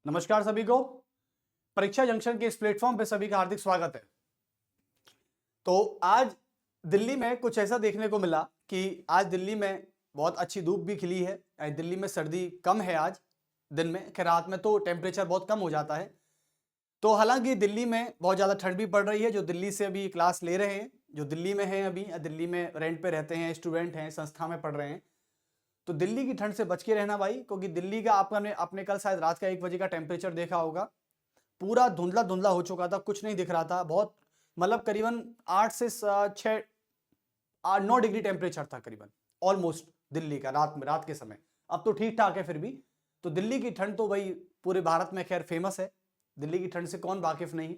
नमस्कार सभी को। परीक्षा जंक्शन के इस प्लेटफॉर्म पे सभी का हार्दिक स्वागत है। तो आज दिल्ली में कुछ ऐसा देखने को मिला कि आज दिल्ली में बहुत अच्छी धूप भी खिली है। आज दिल्ली में सर्दी कम है आज दिन में, खैर रात में तो टेम्परेचर बहुत कम हो जाता है। तो हालांकि दिल्ली में बहुत ज़्यादा ठंड भी पड़ रही है। जो दिल्ली से अभी क्लास ले रहे हैं, जो दिल्ली में हैं, अभी दिल्ली में रेंट पे रहते हैं, स्टूडेंट हैं, संस्था में पढ़ रहे हैं, तो दिल्ली की ठंड से बच के रहना भाई, क्योंकि दिल्ली का आपने कल शायद रात का 1 बजे का टेम्परेचर देखा होगा। पूरा धुंधला धुंधला हो चुका था, कुछ नहीं दिख रहा था। बहुत मतलब करीबन 8 से 6 9 डिग्री टेम्परेचर था करीबन, ऑलमोस्ट दिल्ली का रात के समय। अब तो ठीक ठाक है फिर भी। तो दिल्ली की ठंड तो भाई पूरे भारत में खैर फेमस है। दिल्ली की ठंड से कौन वाकिफ नहीं।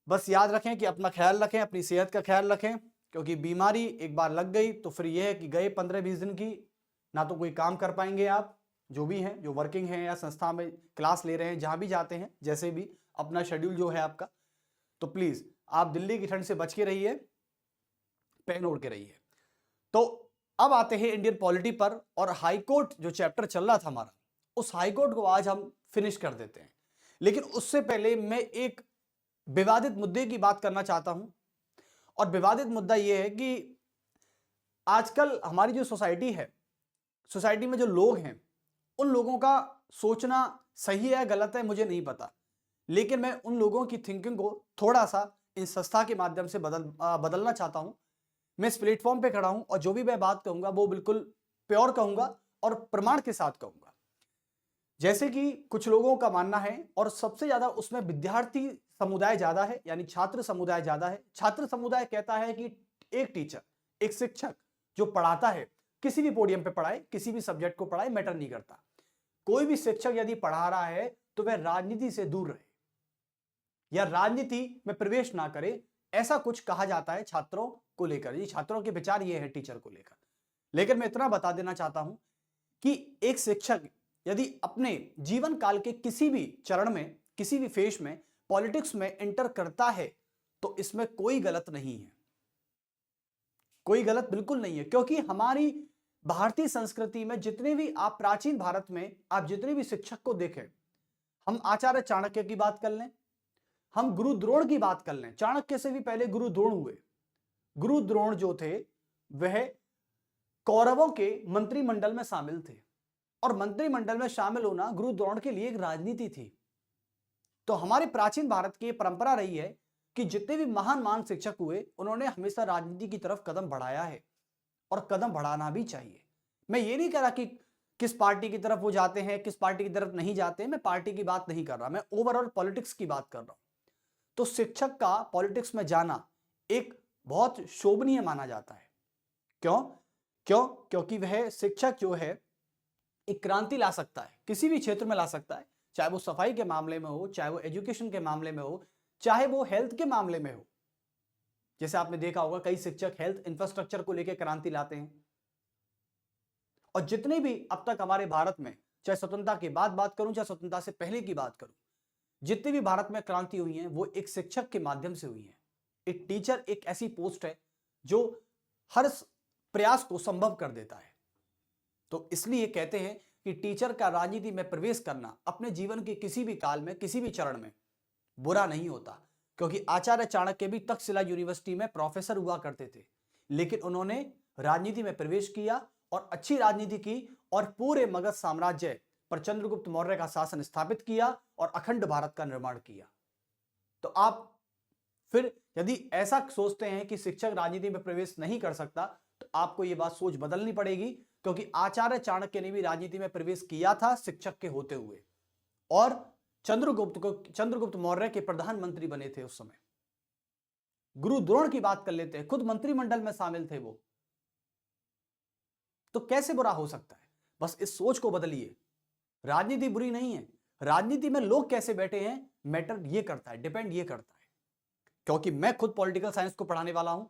बस याद रखें कि अपना ख्याल रखें, अपनी सेहत का ख्याल रखें, क्योंकि बीमारी एक बार लग गई तो फिर यह है कि गए 15-20 दिन की ना तो कोई काम कर पाएंगे। आप जो भी हैं, जो वर्किंग हैं या संस्था में क्लास ले रहे हैं, जहां भी जाते हैं, जैसे भी अपना शेड्यूल जो है आपका, तो प्लीज आप दिल्ली की ठंड से बच के रहिए, पहन ओढ़ के रहिए। तो अब आते हैं इंडियन पॉलिटी पर, और हाईकोर्ट जो चैप्टर चल रहा था हमारा, उस हाईकोर्ट को आज हम फिनिश कर देते हैं। लेकिन उससे पहले मैं एक विवादित मुद्दे की बात करना चाहता हूं। और विवादित मुद्दा यह है कि आजकल हमारी जो सोसाइटी है, सोसाइटी में जो लोग हैं, उन लोगों का सोचना सही है गलत है मुझे नहीं पता, लेकिन मैं उन लोगों की थिंकिंग को थोड़ा सा इन संस्था के माध्यम से बदलना चाहता हूं। मैं इस प्लेटफॉर्म पे खड़ा हूं और जो भी मैं बात कहूंगा वो बिल्कुल प्योर कहूंगा और प्रमाण के साथ कहूंगा। जैसे कि कुछ लोगों का मानना है, और सबसे ज्यादा उसमें विद्यार्थी समुदाय ज्यादा है, यानी छात्र समुदाय ज्यादा है। छात्र समुदाय कहता है कि एक टीचर, एक शिक्षक जो पढ़ाता है, किसी भी पोडियम पे पढ़ाए, किसी भी सब्जेक्ट को पढ़ाए, मैटर नहीं करता। कोई भी शिक्षक यदि पढ़ा रहा है तो वह राजनीति से दूर रहे या राजनीति में प्रवेश ना करे, ऐसा कुछ कहा जाता है छात्रों को लेकर। ये छात्रों के विचार ये है टीचर को लेकर। लेकिन मैं इतना बता देना चाहता हूं कि एक शिक्षक यदि अपने जीवन काल के किसी भी चरण में, किसी भी फेज में पॉलिटिक्स में एंटर करता है तो इसमें कोई गलत नहीं है, कोई गलत बिल्कुल नहीं है। क्योंकि हमारी भारतीय संस्कृति में जितने भी आप प्राचीन भारत में आप जितने भी शिक्षक को देखें, हम आचार्य चाणक्य की बात कर लें, हम गुरु द्रोण की बात कर लें, चाणक्य से भी पहले गुरु द्रोण हुए। गुरु द्रोण जो थे वह कौरवों के मंत्रिमंडल में शामिल थे, और मंत्रिमंडल में शामिल होना गुरु द्रोण के लिए एक राजनीति थी। तो हमारे प्राचीन भारत की परंपरा रही है कि जितने भी महान महान शिक्षक हुए, उन्होंने हमेशा राजनीति की तरफ कदम बढ़ाया है, और कदम बढ़ाना भी चाहिए। मैं ये नहीं कह रहा कि किस पार्टी की तरफ वो जाते हैं, किस पार्टी की तरफ नहीं जाते हैं, मैं पार्टी की बात नहीं कर रहा, मैं ओवरऑल पॉलिटिक्स की बात कर रहा हूं। तो शिक्षक का पॉलिटिक्स में जाना एक बहुत शोभनीय माना जाता है। क्यों? क्योंकि वह शिक्षक जो है एक क्रांति ला सकता है, किसी भी क्षेत्र में ला सकता है, चाहे वो सफाई के मामले में हो, चाहे वो एजुकेशन के मामले में हो, चाहे वो हेल्थ के मामले में हो। जैसे आपने देखा होगा कई शिक्षक हेल्थ इंफ्रास्ट्रक्चर को लेकर क्रांति लाते हैं। और जितने भी अब तक हमारे भारत में, चाहे स्वतंत्रता के बाद बात करूं, चाहे स्वतंत्रता से पहले की बात करूं, जितनी भी भारत में क्रांति हुई है वो एक शिक्षक के माध्यम से हुई है। एक टीचर एक ऐसी पोस्ट है जो हर प्रयास को संभव कर देता है। तो इसलिए कहते हैं कि टीचर का राजनीति में प्रवेश करना अपने जीवन के किसी भी काल में, किसी भी चरण में बुरा नहीं होता। क्योंकि आचार्य चाणक्य भी तक्षशिला यूनिवर्सिटी में प्रोफेसर हुआ करते थे, लेकिन उन्होंने राजनीति में प्रवेश किया और अच्छी राजनीति की, और पूरे मगध साम्राज्य पर चंद्रगुप्त मौर्य का शासन स्थापित किया और अखंड भारत का निर्माण किया। तो आप फिर यदि ऐसा सोचते हैं कि शिक्षक राजनीति में प्रवेश नहीं कर सकता, तो आपको यह बात सोच बदलनी पड़ेगी। क्योंकि आचार्य चाणक्य ने भी राजनीति में प्रवेश किया था शिक्षक के होते हुए, और चंद्रगुप्त मौर्य के प्रधानमंत्री बने थे उस समय। गुरु द्रोण की बात कर लेते हैं, खुद मंत्रिमंडल में शामिल थे वो। तो कैसे बुरा हो सकता है? बस इस सोच को बदलिए। राजनीति बुरी नहीं है, राजनीति में लोग कैसे बैठे हैं मैटर ये करता है, डिपेंड ये करता है। क्योंकि मैं खुद पॉलिटिकल साइंस को पढ़ाने वाला हूं,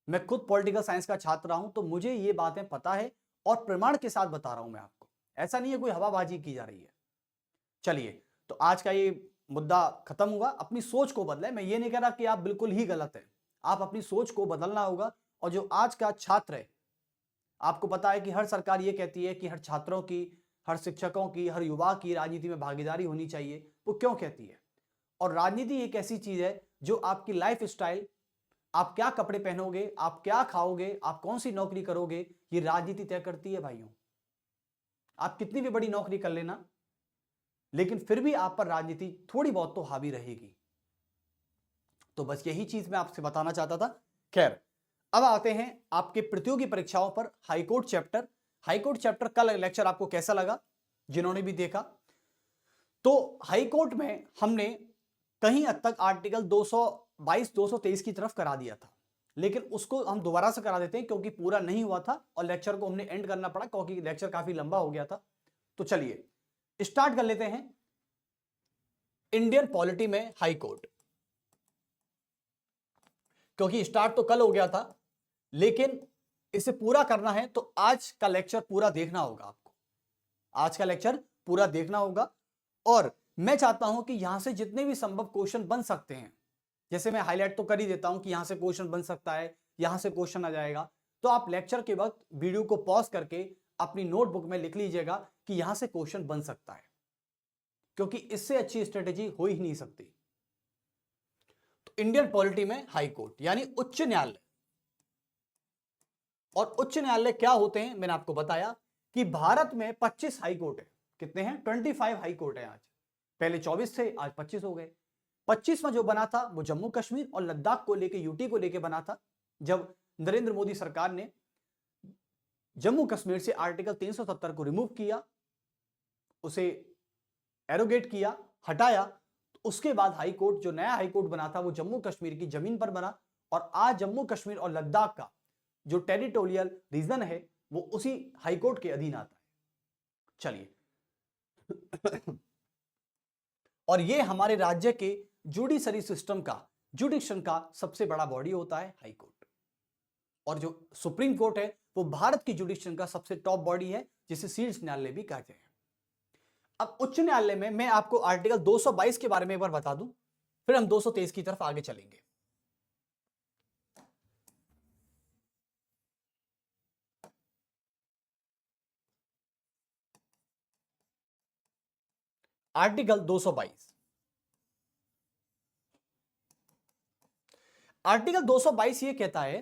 मैं खुद पॉलिटिकल साइंस का छात्र रहा हूं, तो मुझे ये बातें पता है और प्रमाण के साथ बता रहा हूं मैं आपको। ऐसा नहीं है कोई हवाबाजी की जा रही है। चलिए, तो आज का ये मुद्दा खत्म हुआ। अपनी सोच को बदले। मैं ये नहीं कह रहा कि आप बिल्कुल ही गलत है, आप अपनी सोच को बदलना होगा। और जो आज का छात्र है, आपको पता है कि हर सरकार ये कहती है कि हर छात्रों की हर शिक्षकों की, हर युवा की राजनीति में भागीदारी होनी चाहिए, वो क्यों कहती है? और राजनीति एक ऐसी चीज है जो आपकी लाइफ स्टाइल, आप क्या कपड़े पहनोगे, आप क्या खाओगे, आप कौन सी नौकरी करोगे, ये राजनीति तय करती है भाइयों। आप कितनी भी बड़ी नौकरी कर लेना, लेकिन फिर भी आप पर राजनीति थोड़ी बहुत तो हावी रहेगी। तो बस यही चीज मैं आपसे बताना चाहता था। खैर, अब आते हैं आपके प्रतियोगी परीक्षाओं पर। हाईकोर्ट चैप्टर, हाईकोर्ट चैप्टर का लेक्चर आपको कैसा लगा, जिन्होंने भी देखा? तो हाईकोर्ट में हमने कहीं हद तक आर्टिकल 222 223 की तरफ करा दिया था, लेकिन उसको हम दोबारा से करा देते हैं क्योंकि पूरा नहीं हुआ था और लेक्चर को हमने एंड करना पड़ा क्योंकि लेक्चर काफी लंबा हो गया था। तो चलिए स्टार्ट कर लेते हैं इंडियन पॉलिटी में हाई कोर्ट। क्योंकि स्टार्ट तो कल हो गया था, लेकिन इसे पूरा करना है तो आज का लेक्चर पूरा देखना होगा आपको। आज का लेक्चर पूरा देखना होगा और मैं चाहता हूं कि यहां से जितने भी संभव क्वेश्चन बन सकते हैं, जैसे मैं हाईलाइट तो कर ही देता हूं कि यहां से क्वेश्चन बन सकता है, यहां से क्वेश्चन आ जाएगा, तो आप लेक्चर के वक्त वीडियो को पॉज करके अपनी नोटबुक में लिख लीजिएगा कि यहां से क्वेश्चन बन सकता है, क्योंकि इससे अच्छी स्ट्रेटेजी हो ही नहीं सकती। तो इंडियन पॉलिटी में हाई कोर्ट यानी उच्च न्यायालय, और उच्च न्यायालय क्या होते हैं मैंने आपको बताया कि भारत में 25 हाई कोर्ट है। कितने हैं? 25 हाई कोर्ट है आज। पहले 24 थे, आज 25 हो गए। 25वां जो बना था वो जम्मू कश्मीर और लद्दाख को लेके, यूटी को लेके बना था, जब नरेंद्र मोदी सरकार ने जम्मू कश्मीर से आर्टिकल 370 को रिमूव किया, उसे एरोगेट किया, हटाया। तो उसके बाद हाई कोर्ट, जो नया हाई कोर्ट बना था, वो जम्मू कश्मीर की जमीन पर बना और आज जम्मू कश्मीर और लद्दाख का जो टेरिटोरियल रीजन है वो उसी हाई कोर्ट के अधीन आता है। चलिए और ये हमारे राज्य के जुडिशरी सिस्टम का, जुडिक्शन का सबसे बड़ा बॉडी होता है हाई कोर्ट। और जो सुप्रीम कोर्ट है वो भारत की जुडिक्शन का सबसे टॉप बॉडी है, जिसे शीर्ष न्यायालय भी कहते हैं। अब उच्च न्यायालय में मैं आपको आर्टिकल 222 के बारे में एक बार बता दूं, फिर हम 223 की तरफ आगे चलेंगे। आर्टिकल 222, आर्टिकल 222 ये कहता है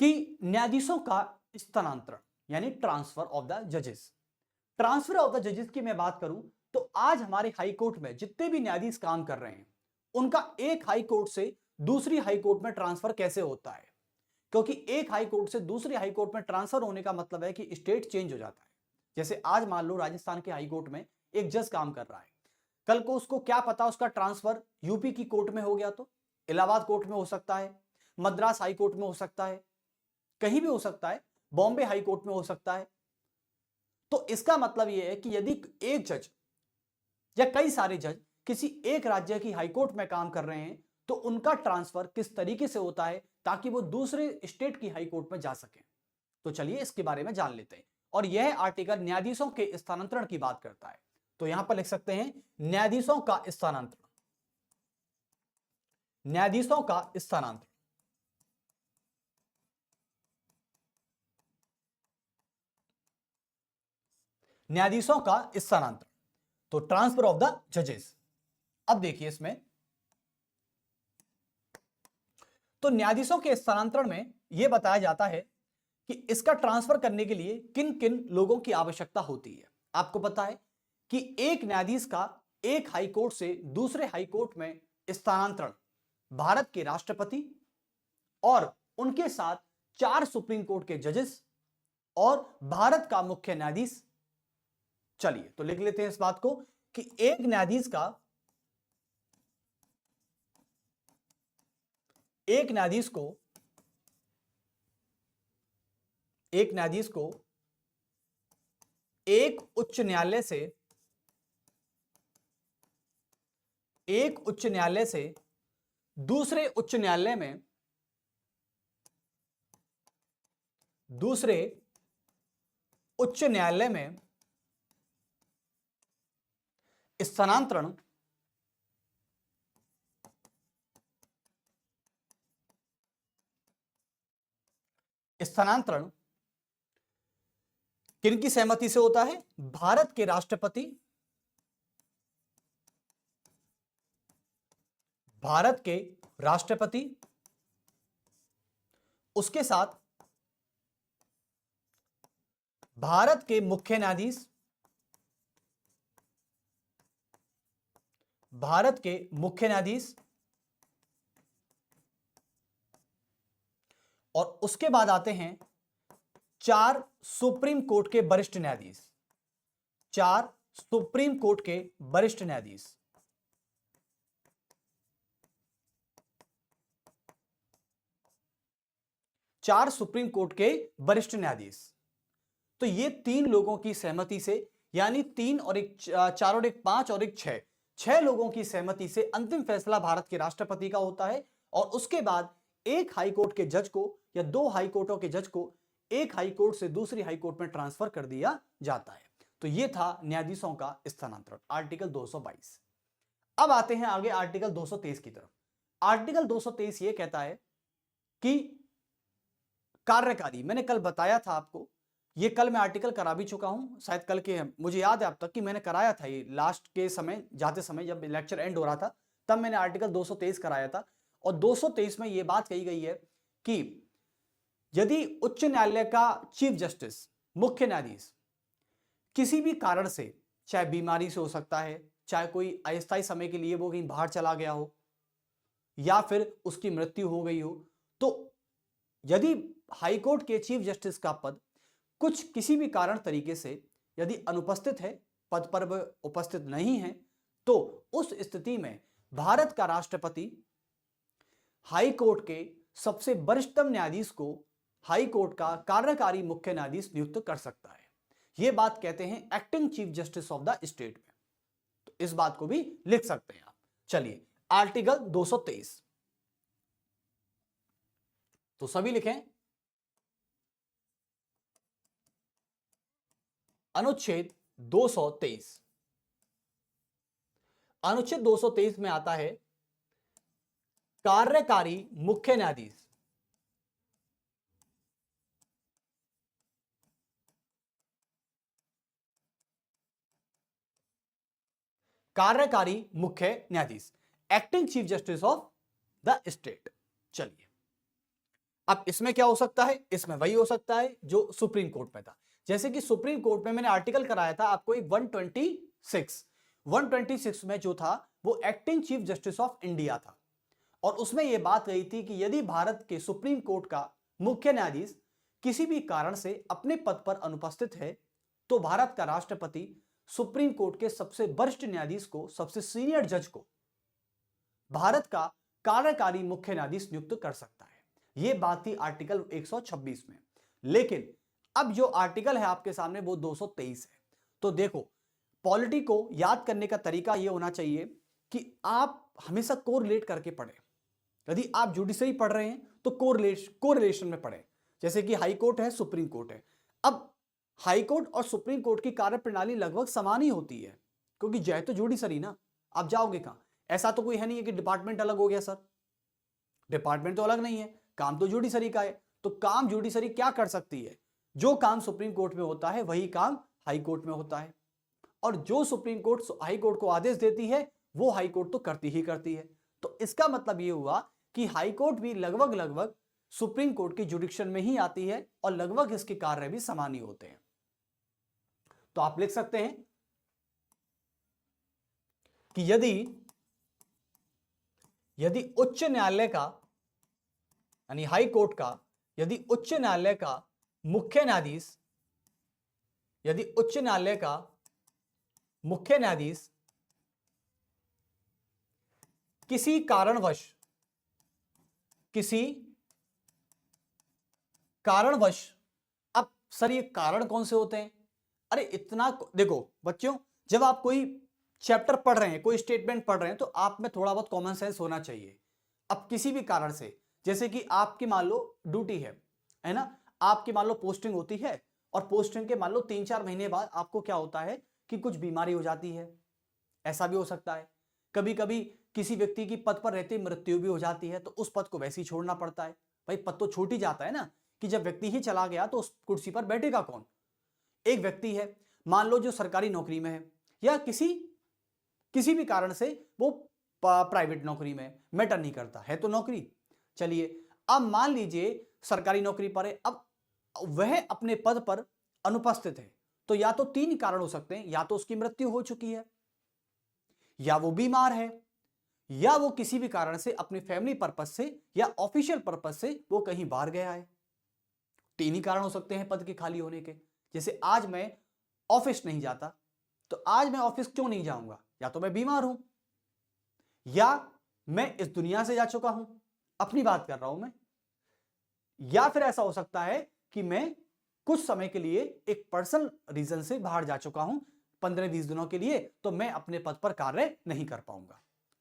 कि न्यायाधीशों का स्थानांतरण यानी ट्रांसफर ऑफ द जजेस। ट्रांसफर ऑफ द जजेस की मैं बात करूं तो आज हमारे हाई कोर्ट में जितने भी न्यायाधीश काम कर रहे हैं, उनका एक हाई कोर्ट से दूसरी हाई कोर्ट में ट्रांसफर कैसे होता है? क्योंकि एक हाई कोर्ट से दूसरी हाई कोर्ट में ट्रांसफर होने का मतलब है कि स्टेट चेंज हो जाता है। जैसे आज मान लो राजस्थान के हाई कोर्ट में एक जज काम कर रहा है, कल को उसको क्या पता उसका ट्रांसफर यूपी की कोर्ट में हो गया, तो इलाहाबाद कोर्ट में हो सकता है, मद्रास हाई कोर्ट में हो सकता है, कहीं भी हो सकता है, बॉम्बे हाई कोर्ट में हो सकता है। तो इसका मतलब यह है कि यदि एक जज या कई सारे जज किसी एक राज्य की हाईकोर्ट में काम कर रहे हैं तो उनका ट्रांसफर किस तरीके से होता है ताकि वो दूसरे स्टेट की हाईकोर्ट में जा सके। तो चलिए इसके बारे में जान लेते हैं। और यह आर्टिकल न्यायाधीशों के स्थानांतरण की बात करता है। तो यहां पर लिख सकते हैं न्यायाधीशों का स्थानांतरण, न्यायाधीशों का स्थानांतरण। न्यायाधीशों का स्थानांतरण, तो ट्रांसफर ऑफ द जजेस। अब देखिए इसमें तो न्यायाधीशों के स्थानांतरण में यह बताया जाता है कि इसका ट्रांसफर करने के लिए किन किन लोगों की आवश्यकता होती है। आपको पता है कि एक न्यायाधीश का एक हाई कोर्ट से दूसरे हाई कोर्ट में स्थानांतरण भारत के राष्ट्रपति और उनके साथ 4 सुप्रीम कोर्ट के जजेस और भारत का मुख्य न्यायाधीश। चलिए तो लिख लेते हैं इस बात को कि एक न्यायाधीश का, एक न्यायाधीश को एक उच्च न्यायालय से, एक उच्च न्यायालय से दूसरे उच्च न्यायालय में, दूसरे उच्च न्यायालय में स्थानांतरण स्थानांतरण किनकी सहमति से होता है? भारत के राष्ट्रपति, भारत के राष्ट्रपति, उसके साथ भारत के मुख्य न्यायाधीश, भारत के मुख्य न्यायाधीश, और उसके बाद आते हैं 4 सुप्रीम कोर्ट के वरिष्ठ न्यायाधीश, 4 सुप्रीम कोर्ट के वरिष्ठ न्यायाधीश। चार सुप्रीम कोर्ट के वरिष्ठ न्यायाधीश। तो ये 3 लोगों की सहमति से, यानी 3 और 1 4 और 1 5 और 1 6 लोगों की सहमति से अंतिम फैसला भारत के राष्ट्रपति का होता है। और उसके बाद एक हाई कोर्ट के जज को या 2 हाई कोर्टों के जज को एक हाई कोर्ट से दूसरी हाई कोर्ट में ट्रांसफर कर दिया जाता है। तो ये था न्यायाधीशों का स्थानांतरण, आर्टिकल 222। अब आते हैं आगे आर्टिकल 223 की तरफ। आर्टिकल 223 ये कहता है कि कार्यकारी, मैंने कल बताया था आपको, ये कल मैं आर्टिकल करा भी चुका हूं, शायद कल के, मुझे याद है अब तक कि मैंने कराया था ये लास्ट के समय, जाते समय जब लेक्चर एंड हो रहा था तब मैंने आर्टिकल 223 कराया था। और 223 में ये बात कही गई है कि यदि उच्च न्यायालय का चीफ जस्टिस, मुख्य न्यायाधीश, किसी भी कारण से, चाहे बीमारी से हो सकता है, चाहे कोई अस्थायी समय के लिए वो कहीं बाहर चला गया हो, या फिर उसकी मृत्यु हो गई हो, तो यदि हाईकोर्ट के चीफ जस्टिस का पद कुछ किसी भी कारण तरीके से यदि अनुपस्थित है, पद पर उपस्थित नहीं है, तो उस स्थिति में भारत का राष्ट्रपति हाई कोर्ट के सबसे वरिष्ठतम न्यायाधीश को हाई कोर्ट का कार्यकारी मुख्य न्यायाधीश नियुक्त कर सकता है। यह बात कहते हैं acting chief justice of the state में। तो इस बात को भी लिख सकते हैं आप। चलिए आर्टिकल 223, तो सभी लिखें। अनुच्छेद 223, अनुच्छेद 223 में आता है कार्यकारी मुख्य न्यायाधीश, कार्यकारी मुख्य न्यायाधीश, acting chief justice of the state. चलिए अब इसमें क्या हो सकता है? इसमें वही हो सकता है जो सुप्रीम कोर्ट में था। जैसे कि सुप्रीम कोर्ट में मैंने आर्टिकल कराया था आपको एक 126 में जो था वो acting chief justice of India था। और उसमें यह बात रही थी कि यदि भारत के सुप्रीम कोर्ट का मुख्य न्यायाधीश किसी भी कारण से अपने पद पर अनुपस्थित है, तो भारत का राष्ट्रपति सुप्रीम कोर्ट के सबसे वरिष्ठ न्यायाधीश को, सबसे सीनियर जज को भारत का कार्यकारी मुख्य न्यायाधीश नियुक्त कर सकता है। यह बात थी आर्टिकल 126 में। लेकिन अब जो आर्टिकल है आपके सामने वो 223 है। तो देखो, पॉलिटी को याद करने का तरीका यह होना चाहिए कि आप हमेशा कोरिलेट करके पढ़ें। यदि आप जुडिशरी पढ़ रहे हैं तो कोरिलेशन में पढ़ें। जैसे कि हाई कोर्ट है, सुप्रीम कोर्ट है। अब हाई कोर्ट और सुप्रीम कोर्ट की कार्यप्रणाली लगभग समान ही होती है, क्योंकि जय तो जुडिशरी ना। आप जाओगे कहां? ऐसा तो कोई है नहीं है कि डिपार्टमेंट अलग हो गया सर, डिपार्टमेंट तो अलग नहीं है, काम तो जुडिशरी का है। तो काम जुडिशरी क्या कर सकती है? जो काम सुप्रीम कोर्ट में होता है वही काम हाई कोर्ट में होता है, और जो सुप्रीम कोर्ट हाई कोर्ट को आदेश देती है वो हाई कोर्ट तो करती ही करती है। तो इसका मतलब ये हुआ कि हाई कोर्ट भी लगभग सुप्रीम कोर्ट की जुडिक्शन में ही आती है, और लगभग इसके कार्य भी समान ही होते हैं। तो आप लिख सकते हैं कि यदि उच्च न्यायालय का, यानी हाई कोर्ट का, यदि उच्च न्यायालय का मुख्य न्यायाधीश, यदि उच्च न्यायालय का मुख्य न्यायाधीश किसी कारणवश, अब सर ये कारण कौन से होते हैं? अरे इतना देखो बच्चों, जब आप कोई चैप्टर पढ़ रहे हैं, कोई स्टेटमेंट पढ़ रहे हैं, तो आप में थोड़ा बहुत कॉमन सेंस होना चाहिए। अब किसी भी कारण से, जैसे कि आपकी मान लो ड्यूटी है ना, आपकी मान लो पोस्टिंग होती है, और पोस्टिंग के मान लो 3-4 महीने बाद आपको क्या होता है कि कुछ बीमारी हो जाती है। ऐसा भी हो सकता है। कभी कभी किसी व्यक्ति की पद पर रहते मृत्यु भी हो जाती है, तो उस पद को वैसे ही छोड़ना पड़ता है। भाई पद तो छूट ही जाता है ना, कि जब व्यक्ति ही चला गया तो उस कुर्सी पर बैठेगा कौन? एक व्यक्ति है, मान लो जो सरकारी नौकरी में है या किसी भी कारण से वो प्राइवेट नौकरी में मैटर नहीं करता है, तो नौकरी। चलिए अब मान लीजिए सरकारी नौकरी पर है, अब वह अपने पद पर अनुपस्थित है, तो या तो तीन कारण हो सकते हैं, या तो उसकी मृत्यु हो चुकी है, या वो बीमार है, या वो किसी भी कारण से अपने फैमिली पर्पस से या ऑफिशियल पर्पस से वो कहीं बाहर गया है। तीन ही कारण हो सकते हैं पद के खाली होने के। जैसे आज मैं ऑफिस नहीं जाता, तो आज मैं ऑफिस क्यों नहीं जाऊंगा? या तो मैं बीमार हूं, या मैं इस दुनिया से जा चुका हूं, अपनी बात कर रहा हूं मैं, या फिर ऐसा हो सकता है कि मैं कुछ समय के लिए एक पर्सनल रीजन से बाहर जा चुका हूं 15-20 दिनों के लिए, तो मैं अपने पद पर कार्य नहीं कर पाऊंगा।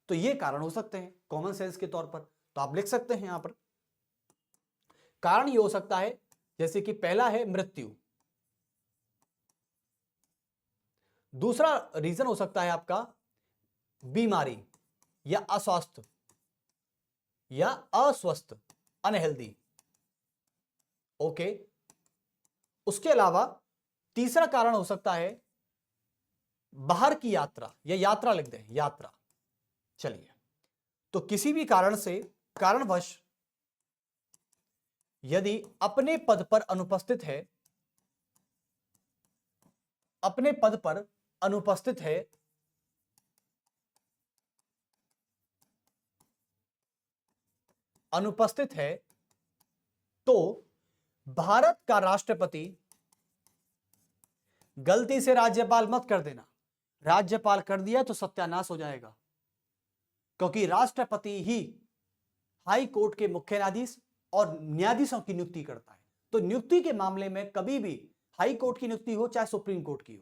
तो ये कारण हो सकते हैं कॉमन सेंस के तौर पर, तो आप लिख सकते हैं यहां पर। कारण ये हो सकता है जैसे कि पहला है मृत्यु, दूसरा रीजन हो सकता है आपका बीमारी या अस्वस्थ या अस्वस्थ, अनहेल्दी। ओके, उसके अलावा तीसरा कारण हो सकता है बाहर की यात्रा, या यात्रा लिख दें, यात्रा। चलिए, तो किसी भी कारण से, कारणवश यदि अपने पद पर अनुपस्थित है, अपने पद पर अनुपस्थित है, अनुपस्थित है, तो भारत का राष्ट्रपति, गलती से राज्यपाल मत कर देना, राज्यपाल कर दिया तो सत्यानाश हो जाएगा, क्योंकि राष्ट्रपति ही हाई कोर्ट के मुख्य न्यायाधीश और न्यायाधीशों की नियुक्ति करता है। तो नियुक्ति के मामले में कभी भी, हाई कोर्ट की नियुक्ति हो चाहे सुप्रीम कोर्ट की हो,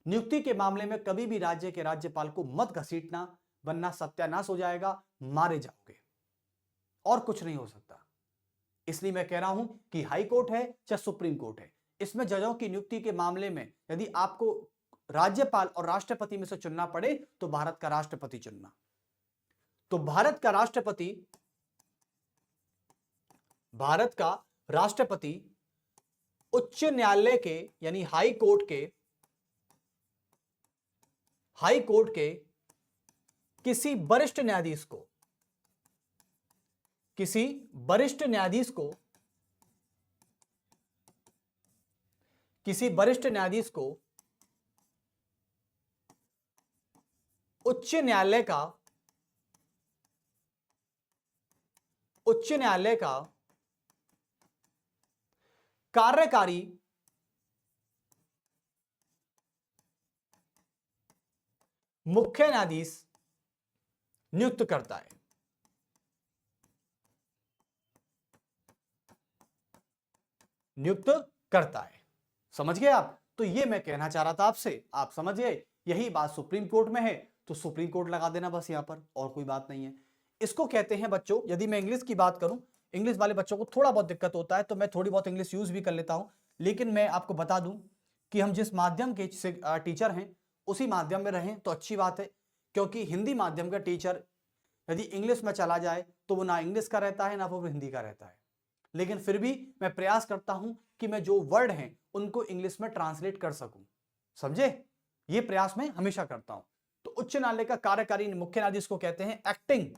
नियुक्ति के मामले में कभी भी राज्य के राज्यपाल को मत घसीटना, वरना सत्यानाश हो जाएगा, मारे जाओगे, और कुछ नहीं हो सकता। इसलिए मैं कह रहा हूं कि हाई कोर्ट है चाहे सुप्रीम कोर्ट है, इसमें जजों की नियुक्ति के मामले में यदि आपको राज्यपाल और राष्ट्रपति में से चुनना पड़े तो भारत का राष्ट्रपति चुनना। तो भारत का राष्ट्रपति उच्च न्यायालय के, यानी हाई कोर्ट के किसी वरिष्ठ न्यायाधीश को उच्च न्यायालय का कार्यकारी मुख्य न्यायाधीश नियुक्त करता है। समझ गए आप? तो ये मैं कहना चाह रहा था आपसे, आप समझ गए। यही बात सुप्रीम कोर्ट में है तो सुप्रीम कोर्ट लगा देना बस यहां पर, और कोई बात नहीं है। इसको कहते हैं बच्चों, यदि मैं इंग्लिश की बात करूं, इंग्लिश वाले बच्चों को थोड़ा बहुत दिक्कत होता है तो मैं थोड़ी बहुत इंग्लिश यूज भी कर लेता हूं, लेकिन मैं आपको बता दूं कि हम जिस माध्यम के टीचर हैं उसी माध्यम में रहें तो अच्छी बात है, क्योंकि हिंदी माध्यम का टीचर यदि इंग्लिश में चला जाए तो वो ना इंग्लिश का रहता है ना वो हिंदी का रहता है। लेकिन फिर भी मैं प्रयास करता हूं कि मैं जो वर्ड हैं उनको इंग्लिश में ट्रांसलेट कर सकूं, समझे? ये प्रयास मैं हमेशा करता हूं। तो उच्च न्यायालय का कार्यकारी मुख्य न्यायाधीश को कहते हैं एक्टिंग,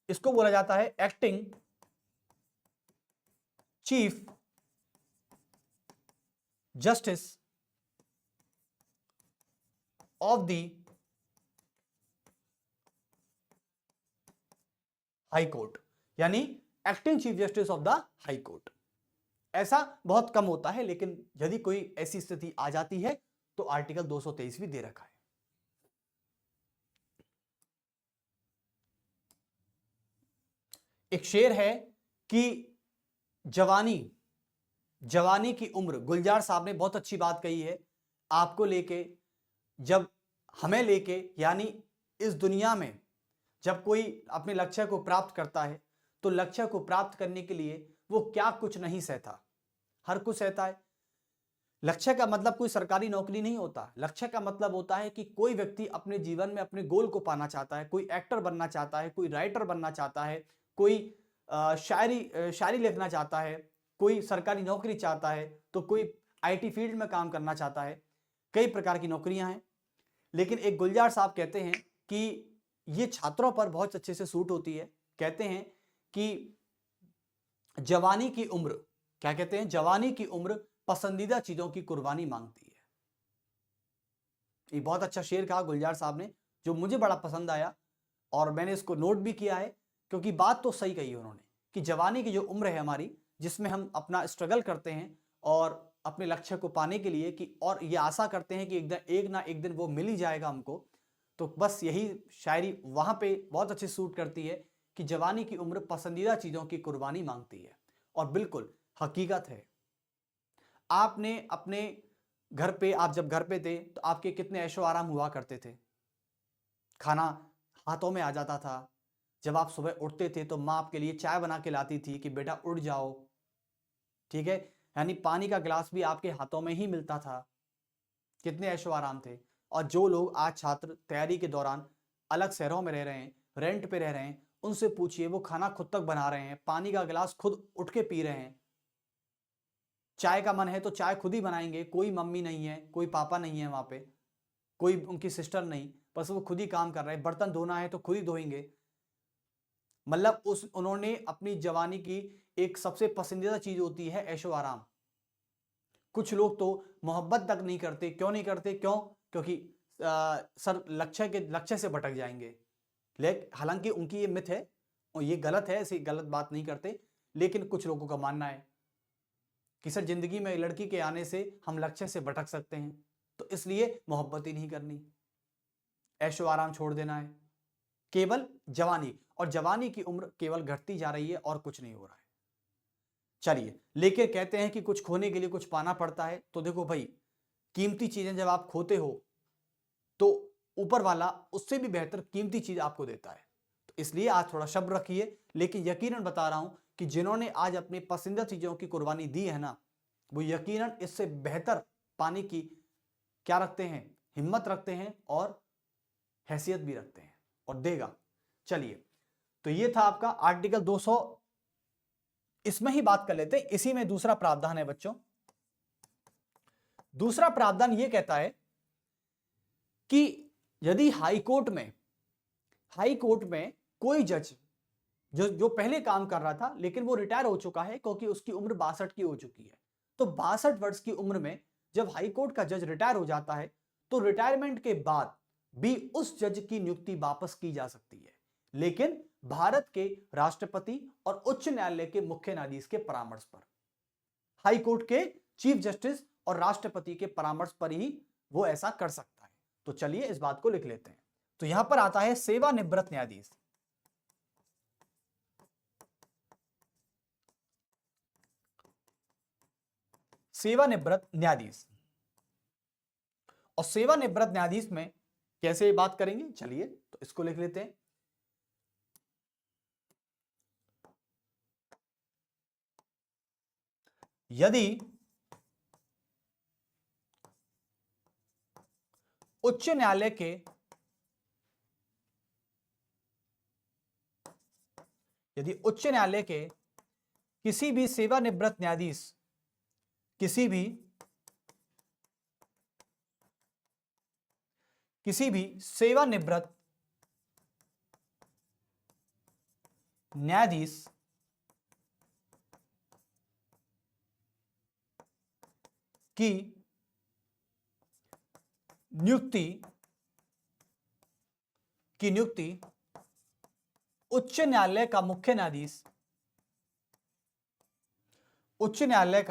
इसको बोला जाता है acting chief justice of the high court, यानी acting chief justice of the high court. ऐसा बहुत कम होता है, लेकिन यदि कोई ऐसी स्थिति आ जाती है तो आर्टिकल 223 भी दे रखा है। एक शेर है कि जवानी की उम्र, गुलजार साहब ने बहुत अच्छी बात कही है आपको लेके, जब हमें लेके, यानी इस दुनिया में जब कोई अपने लक्ष्य को प्राप्त करता है तो लक्ष्य को प्राप्त करने के लिए वो क्या कुछ नहीं सहता, हर कुछ सहता है। लक्ष्य का मतलब कोई सरकारी नौकरी नहीं होता, लक्ष्य का मतलब होता है कि कोई व्यक्ति अपने जीवन में अपने गोल को पाना चाहता है, कोई एक्टर बनना चाहता है, कोई राइटर बनना चाहता है, कोई शायरी लिखना चाहता है, कोई सरकारी नौकरी चाहता है, तो कोई आईटी फील्ड में काम करना चाहता है, कई प्रकार की नौकरियां हैं। लेकिन एक गुलजार साहब कहते हैं कि ये छात्रों पर बहुत अच्छे से सूट होती है। कहते हैं कि जवानी की उम्र, क्या कहते हैं, जवानी की उम्र पसंदीदा चीजों की कुर्बानी मांगती है। ये बहुत अच्छा शेर कहा गुलजार साहब ने, जो मुझे बड़ा पसंद आया और मैंने इसको नोट भी किया है, क्योंकि बात तो सही कही उन्होंने कि जवानी की जो उम्र है हमारी, जिसमें हम अपना स्ट्रगल करते हैं और अपने लक्ष्य को पाने के लिए कि, और ये आशा करते हैं कि एक ना एक दिन वो मिल ही जाएगा हमको, तो बस यही शायरी वहां पे बहुत अच्छी सूट करती है कि जवानी की उम्र पसंदीदा चीजों की कुर्बानी मांगती है। और बिल्कुल हकीकत है। आपने अपने घर पे, आप जब घर पे थे तो आपके कितने ऐशो आराम हुआ करते थे, खाना हाथों में आ जाता था। जब आप सुबह उठते थे तो माँ आपके लिए चाय बना के लाती थी कि बेटा उठ जाओ, ठीक है, यानी पानी का गिलास भी आपके हाथों में ही मिलता था। कितने ऐशो आराम थे। और जो लोग आज छात्र तैयारी के दौरान अलग शहरों में रह रहे हैं, रेंट पे रह रहे हैं, उनसे पूछिए, वो खाना खुद तक बना रहे हैं, पानी का गिलास खुद उठ के पी रहे हैं। चाय का मन है तो चाय खुद ही बनाएंगे, कोई मम्मी नहीं है, कोई पापा नहीं है वहां पे, कोई उनकी सिस्टर नहीं, बस वो खुद ही काम कर रहे हैं। बर्तन धोना है तो खुद ही धोएंगे। मतलब उन्होंने अपनी जवानी की एक सबसे पसंदीदा चीज होती है ऐशो आराम। कुछ लोग तो मोहब्बत तक नहीं करते। क्यों नहीं करते? क्योंकि सर लक्ष्य से भटक जाएंगे। लेकिन हालांकि उनकी ये मिथ है और ये गलत है, ऐसी गलत बात नहीं करते, लेकिन कुछ लोगों का मानना है कि सर जिंदगी में लड़की के आने से हम लक्ष्य से भटक सकते हैं, तो इसलिए मोहब्बत ही नहीं करनी, ऐशो आराम छोड़ देना है, केवल जवानी। और जवानी की उम्र केवल घटती जा रही है और कुछ नहीं हो रहा है। चलिए, लेकिन कहते हैं कि कुछ खोने के लिए कुछ पाना पड़ता है। तो देखो भाई, कीमती चीजें जब आप खोते हो तो ऊपर वाला उससे भी बेहतर कीमती चीज आपको देता है। तो इसलिए आज थोड़ा सब्र रखिए, लेकिन यकीनन बता रहा हूं कि जिन्होंने आज अपनी पसंदीदा चीजों की कुर्बानी दी है ना, वो यकीनन इससे बेहतर पाने की क्या रखते हैं, हिम्मत रखते हैं और हैसियत भी रखते हैं, और देगा। चलिए, तो ये था आपका आर्टिकल 200। इसमें ही बात कर लेते हैं, इसी में दूसरा प्रावधान है बच्चों। दूसरा प्रावधान यह कहता है कि यदि हाई कोर्ट में कोई जज जो पहले काम कर रहा था लेकिन वो रिटायर हो चुका है क्योंकि उसकी उम्र 62 की हो चुकी है, तो 62 वर्ष की उम्र में जब हाई कोर्ट का जज रिटायर हो जाता है तो रिटायरमेंट के बाद भी उस जज की नियुक्ति वापस की जा सकती है, लेकिन भारत के राष्ट्रपति और उच्च न्यायालय के मुख्य न्यायाधीश के परामर्श पर। हाई कोर्ट के चीफ जस्टिस और राष्ट्रपति के परामर्श पर ही वो ऐसा कर सकता है। तो चलिए इस बात को लिख लेते हैं। तो यहां पर आता है सेवानिवृत्त न्यायाधीश। सेवानिवृत्त न्यायाधीश, और सेवानिवृत्त न्यायाधीश में कैसे बात करेंगे, चलिए तो इसको लिख लेते हैं। यदि उच्च न्यायालय के किसी भी सेवानिवृत्त न्यायाधीश किसी भी सेवानिवृत्त न्यायाधीश की नियुक्ति उच्च न्यायालय का मुख्य न्यायाधीश उच्च न्यायालय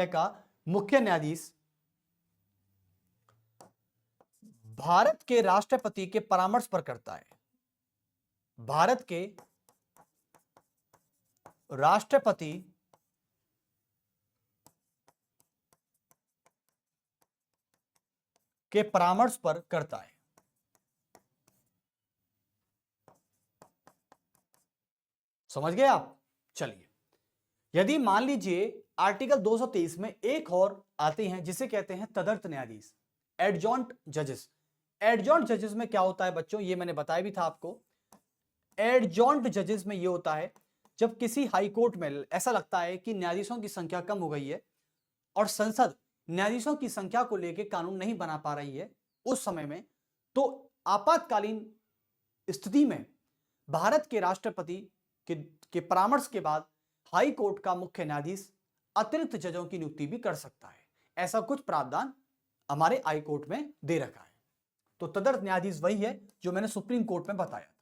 का मुख्य न्यायाधीश भारत के राष्ट्रपति के परामर्श पर करता है। भारत के राष्ट्रपति के परामर्श पर करता है। समझ गए आप? चलिए, यदि मान लीजिए आर्टिकल 223 में एक और आते हैं जिसे कहते हैं तदर्थ न्यायाधीश, एडजॉइंट जजेस। एडजॉइंट जजेस में क्या होता है बच्चों, ये मैंने बताया भी था आपको। एडजॉइंट जजेस में ये होता है जब किसी हाई कोर्ट में ऐसा लगता है कि न्यायाधीशों की संख्या कम हो गई है और संसद न्यायाधीशों की संख्या को लेकर कानून नहीं बना पा रही है, उस समय में तो आपातकालीन स्थिति में भारत के राष्ट्रपति के परामर्श के बाद हाई कोर्ट का मुख्य न्यायाधीश अतिरिक्त जजों की नियुक्ति भी कर सकता है। ऐसा कुछ प्रावधान हमारे हाई कोर्ट में दे रखा है। तो तदर्थ न्यायाधीश वही है जो मैंने सुप्रीम कोर्ट में बताया था।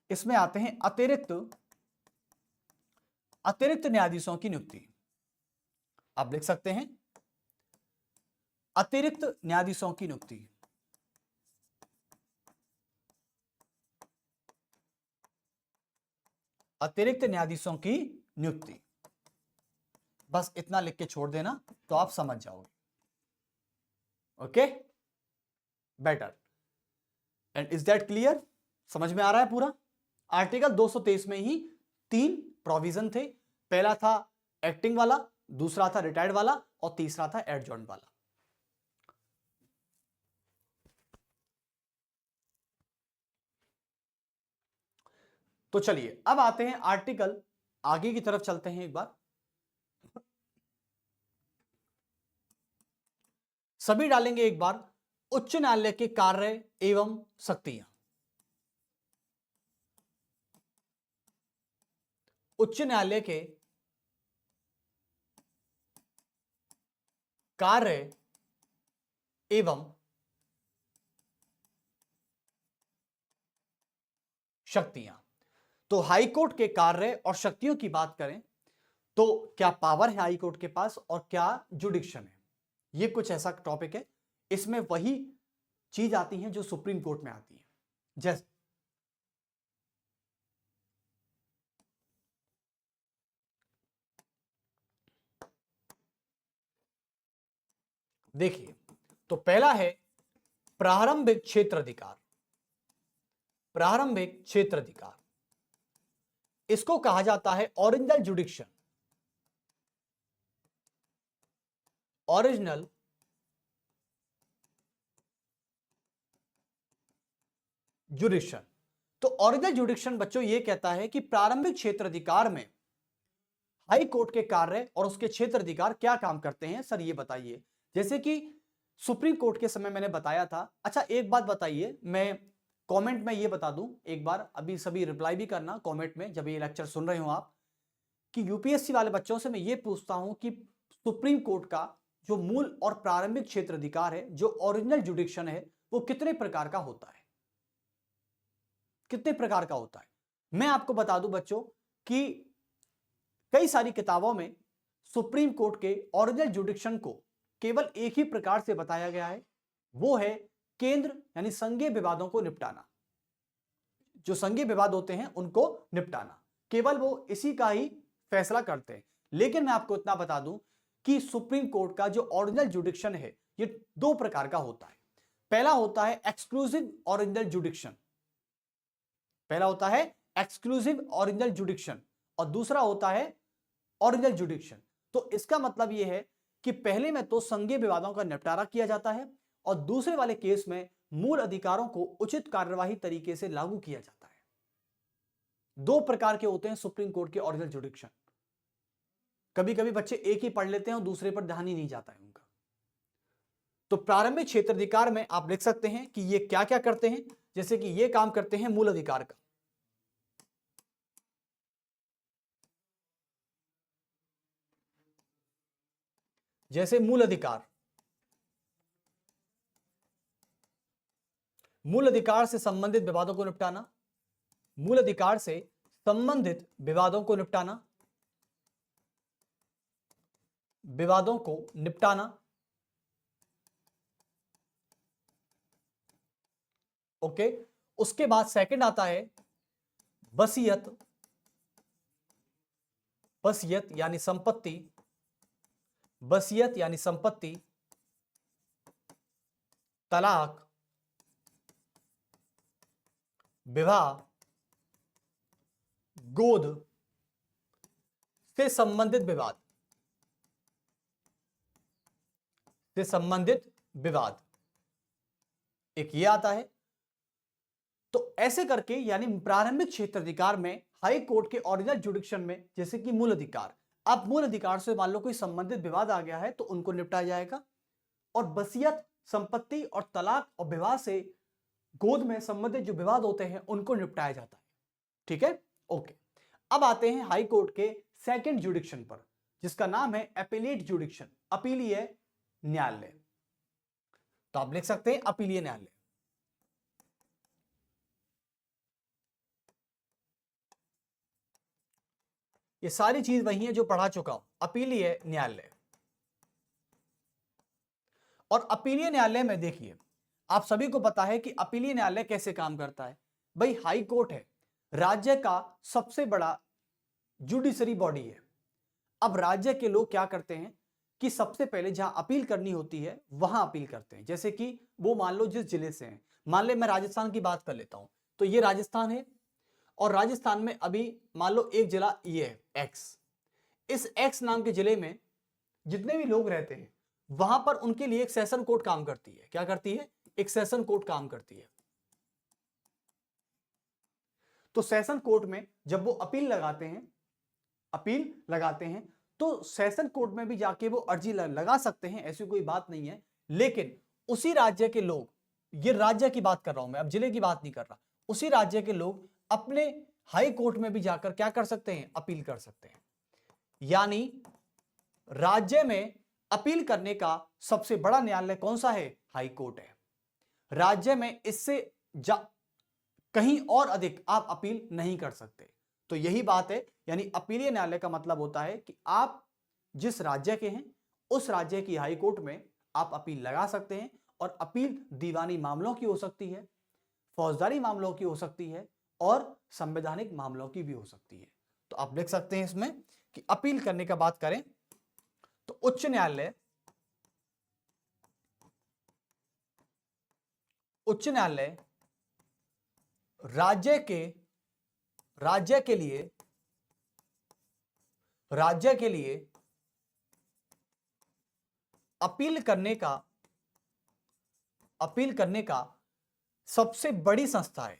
इसमें आते हैं अतिरिक्त न्यायाधीशों की नियुक्ति। आप लिख सकते हैं अतिरिक्त न्यायाधीशों की नियुक्ति। अतिरिक्त न्यायाधीशों की नियुक्ति, बस इतना लिख के छोड़ देना तो आप समझ जाओगे। Okay, better. And is that clear? समझ में आ रहा है पूरा? आर्टिकल 223 में ही 3 प्रोविजन थे। पहला था एक्टिंग वाला, दूसरा था रिटायर्ड वाला और तीसरा था एडजॉइंट वाला। तो चलिए अब आते हैं आर्टिकल, आगे की तरफ चलते हैं एक बार। सभी डालेंगे एक बार, उच्च न्यायालय के कार्य एवं शक्तियां। उच्च न्यायालय के कार्य एवं शक्तियां। तो हाई कोर्ट के कार्य और शक्तियों की बात करें तो क्या पावर है हाई कोर्ट के पास और क्या जुडिक्शन है, ये कुछ ऐसा टॉपिक है। इसमें वही चीज आती है जो सुप्रीम कोर्ट में आती है। जैसे देखिए, तो पहला है प्रारंभिक क्षेत्र अधिकार। प्रारंभिक क्षेत्र अधिकार, इसको कहा जाता है ओरिजिनल जुडिक्शन। ओरिजिनल जुडिक्शन। तो ओरिजिनल जुडिक्शन बच्चों ये कहता है कि प्रारंभिक क्षेत्र अधिकार में हाई कोर्ट के कार्य और उसके क्षेत्र अधिकार क्या काम करते हैं, सर ये बताइए। जैसे कि सुप्रीम कोर्ट के समय मैंने बताया था। अच्छा एक बात बताइए, मैं कमेंट में ये बता दूं एक बार, अभी सभी रिप्लाई भी करना कमेंट में जब ये लेक्चर सुन रहे हो आप, कि यूपीएससी वाले बच्चों से मैं ये पूछता हूं कि सुप्रीम कोर्ट का जो मूल और प्रारंभिक क्षेत्र अधिकार है, जो ओरिजिनल जुडिक्शन है, वो कितने प्रकार का होता है, कितने प्रकार का होता है। मैं आपको बता दूं बच्चों कि कई सारी किताबों में सुप्रीम कोर्ट के ओरिजिनल जुडिक्शन को केवल एक ही प्रकार से बताया गया है, वो है केंद्र यानी संघीय विवादों को निपटाना। जो संघीय विवाद होते हैं उनको निपटाना, केवल वो इसी का ही फैसला करते हैं। लेकिन मैं आपको इतना बता दूं कि सुप्रीम कोर्ट का जो ओरिजिनल जुडिक्शन है ये 2 प्रकार का होता है। पहला होता है एक्सक्लूसिव ओरिजिनल जुडिक्शन, पहला होता है एक्सक्लूसिव ओरिजिनल जुडिक्शन और दूसरा होता है ओरिजिनल जुडिक्शन। तो इसका मतलब यह है कि पहले में तो संघीय विवादों का निपटारा किया जाता है और दूसरे वाले केस में मूल अधिकारों को उचित कार्यवाही तरीके से लागू किया जाता है। 2 प्रकार के होते हैं सुप्रीम कोर्ट के ओरिजिनल जुडिक्शन। कभी कभी बच्चे एक ही पढ़ लेते हैं और दूसरे पर ध्यान ही नहीं जाता है उनका। तो प्रारंभिक क्षेत्र अधिकार में आप लिख सकते हैं कि ये क्या क्या करते हैं। जैसे कि ये काम करते हैं मूल अधिकार का, जैसे मूल अधिकार, मूल अधिकार से संबंधित विवादों को निपटाना, मूल अधिकार से संबंधित विवादों को निपटाना, विवादों को निपटाना। ओके, उसके बाद सेकंड आता है वसीयत, वसीयत यानी संपत्ति, वसीयत यानी संपत्ति, तलाक, विवाह, गोद से संबंधित विवाद। से संबंधित विवाद, एक ये आता है। तो ऐसे करके यानी प्रारंभिक क्षेत्राधिकार में हाई कोर्ट के ओरिजिनल जुडिक्शन में, जैसे कि मूल अधिकार, अब मूल अधिकार से मान लो कोई संबंधित विवाद आ गया है तो उनको निपटाया जाएगा। और वसीयत, संपत्ति और तलाक और विवाह से गोद में संबंधित जो विवाद होते हैं उनको निपटाया जाता है। ठीक है, ओके। अब आते हैं हाई कोर्ट के सेकंड जुडिक्शन पर, जिसका नाम है अपीलेट जुडिक्शन, अपीलीय न्यायालय। तो आप लिख सकते हैं अपीलीय न्यायालय। ये सारी चीज वही है जो पढ़ा चुका हूं, अपीलीय न्यायालय। और अपीलीय न्यायालय में देखिए, आप सभी को पता है कि अपीलीय न्यायालय कैसे काम करता है। भाई हाई कोर्ट है, राज्य का सबसे बड़ा जुडिशरी बॉडी है। अब राज्य के लोग क्या करते हैं कि सबसे पहले जहां अपील करनी होती है वहां अपील करते हैं। जैसे कि वो मान लो जिस जिले से हैं, मान ले मैं राजस्थान की बात कर लेता हूं, तो ये राजस्थान है और राजस्थान में अभी मान लो एक जिला ये है एक्स। इस एक्स नाम के जिले में जितने भी लोग रहते हैं वहां पर उनके लिए एक सेशन कोर्ट काम करती है। क्या करती है? एक सेशन कोर्ट काम करती है। तो सेशन कोर्ट में जब वो अपील लगाते हैं तो सेशन कोर्ट में भी जाके वो अर्जी लगा सकते हैं, ऐसी कोई बात नहीं है। लेकिन उसी राज्य के लोग, ये राज्य की बात कर रहा हूं मैं, अब जिले की बात नहीं कर रहा, उसी राज्य के लोग अपने हाई कोर्ट में भी जाकर क्या कर सकते हैं? अपील कर सकते हैं। यानी राज्य में अपील करने का सबसे बड़ा न्यायालय कौन सा है? हाई कोर्ट है। राज्य में इससे कहीं और अधिक आप अपील नहीं कर सकते। तो यही बात है, यानी अपीलीय न्यायालय का मतलब होता है कि आप जिस राज्य के हैं उस राज्य की हाई कोर्ट में आप अपील लगा सकते हैं। और अपील दीवानी मामलों की हो सकती है, फौजदारी मामलों की हो सकती है और संवैधानिक मामलों की भी हो सकती है। तो आप लिख सकते हैं इसमें कि अपील करने का बात करें तो उच्च न्यायालय राज्य के लिए अपील करने का सबसे बड़ी संस्था है,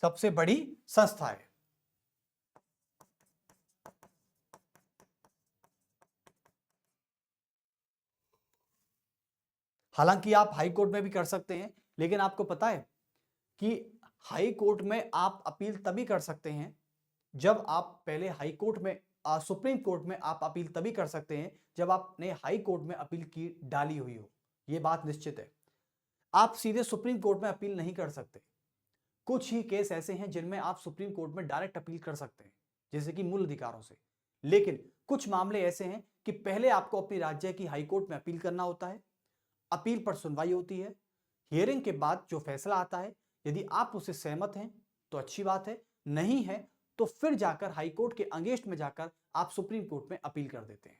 सबसे बड़ी संस्था है। हालांकि आप हाई कोर्ट में भी कर सकते हैं, लेकिन आपको पता है कि हाई कोर्ट में आप अपील तभी कर सकते हैं जब आप पहले हाई कोर्ट में, सुप्रीम कोर्ट में आप अपील तभी कर सकते हैं जब आपने हाई कोर्ट में अपील की डाली हुई हो। यह बात निश्चित है। आप सीधे सुप्रीम कोर्ट में अपील नहीं कर सकते। कुछ ही केस ऐसे हैं जिनमें आप सुप्रीम कोर्ट में डायरेक्ट अपील कर सकते हैं, जैसे कि मूल अधिकारों से। लेकिन कुछ मामले ऐसे हैं कि पहले आपको अपनी राज्य की हाई कोर्ट में अपील करना होता है, अपील पर सुनवाई होती है, हियरिंग के बाद जो फैसला आता है, यदि आप उससे सहमत हैं तो अच्छी बात है, नहीं है तो फिर जाकर हाई कोर्ट के अगेंस्ट में जाकर आप सुप्रीम कोर्ट में अपील कर देते हैं।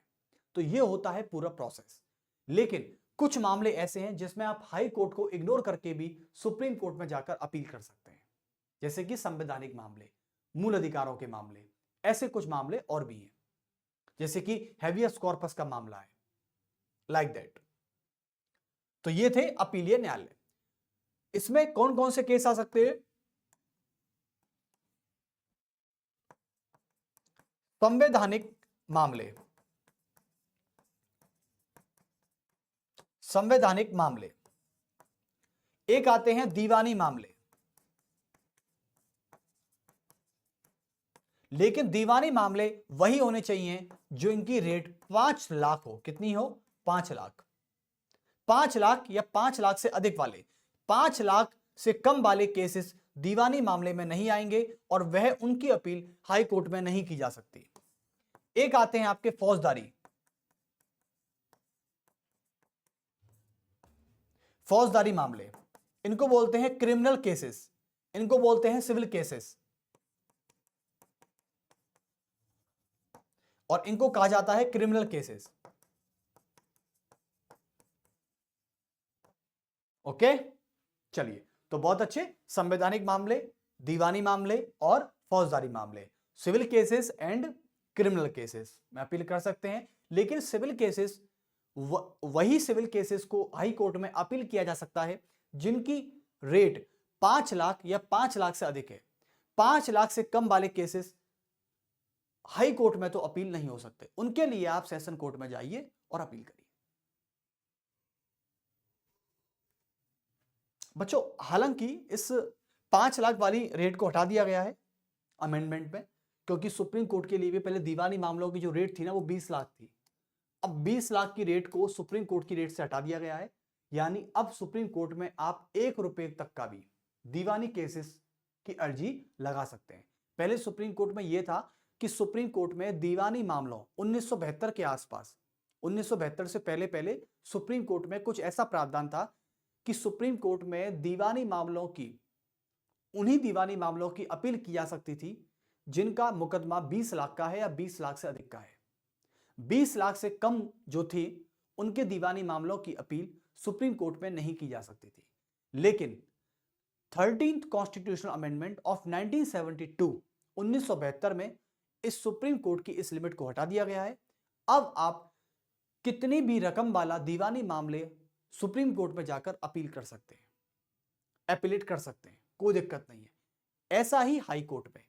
तो यह होता है पूरा प्रोसेस। लेकिन कुछ मामले ऐसे हैं जिसमें आप हाई कोर्ट को इग्नोर करके भी सुप्रीम कोर्ट में जाकर अपील कर सकते हैं, जैसे कि संवैधानिक मामले, मूल अधिकारों के मामले, ऐसे कुछ मामले और भी हैं, जैसे कि हैबियस कॉर्पस का मामला है, लाइक दैट। तो ये थे अपीलीय न्यायालय। इसमें कौन कौन से केस आ सकते हैं? संवैधानिक मामले, संवैधानिक मामले। एक आते हैं दीवानी मामले। लेकिन दीवानी मामले वही होने चाहिए जो इनकी रेट 5 लाख हो। कितनी हो? 5 लाख। 5 लाख या 5 लाख से अधिक वाले, 5 लाख से कम वाले केसेस दीवानी मामले में नहीं आएंगे और वह उनकी अपील हाई कोर्ट में नहीं की जा सकती। एक आते हैं आपके फौजदारी। फौजदारी मामले, इनको बोलते हैं क्रिमिनल केसेस, इनको बोलते हैं सिविल केसेस, और इनको कहा जाता है क्रिमिनल केसेस। ओके, चलिए, तो बहुत अच्छे। संवैधानिक मामले, दीवानी मामले और फौजदारी मामले, civil cases and criminal cases में अपील कर सकते हैं। लेकिन सिविल केसेस वही सिविल केसेस को हाई कोर्ट में अपील किया जा सकता है जिनकी रेट 5 लाख या 5 लाख से अधिक है। 5 लाख से कम वाले केसेस हाई कोर्ट में तो अपील नहीं हो सकते, उनके लिए आप सेशन कोर्ट में जाइए और अपील करिए। बच्चों, हालांकि इस 5 लाख वाली रेट को हटा दिया गया है अमेंडमेंट में, क्योंकि सुप्रीम कोर्ट के लिए भी पहले दीवानी मामलों की जो रेट थी ना वो 20 लाख थी। अब 20 लाख की रेट को सुप्रीम कोर्ट की रेट से हटा दिया गया है, यानी अब सुप्रीम कोर्ट में आप 1 रुपए तक का भी दीवानी केसेस की अर्जी लगा सकते हैं। पहले सुप्रीम कोर्ट में यह था कि सुप्रीम कोर्ट में दीवानी मामलों 1972 के आसपास, 1972 से पहले पहले सुप्रीम कोर्ट में कुछ ऐसा प्रावधान था कि सुप्रीम कोर्ट में दीवानी मामलों की, उन्हीं दीवानी मामलों की अपील की जा सकती थी जिनका मुकदमा 20 लाख का है या 20 लाख से अधिक का है। 20 लाख से कम जो थी उनके दीवानी मामलों की अपील सुप्रीम कोर्ट में नहीं की जा सकती थी। लेकिन 13th कॉन्स्टिट्यूशनल अमेंडमेंट ऑफ 1972 1972 में इस सुप्रीम कोर्ट की इस लिमिट को हटा दिया गया है। अब आप कितनी भी रकम वाला दीवानी मामले सुप्रीम कोर्ट में जाकर अपील कर सकते हैं, एपीलेट कर सकते हैं, कोई दिक्कत नहीं है। ऐसा ही हाई कोर्ट में,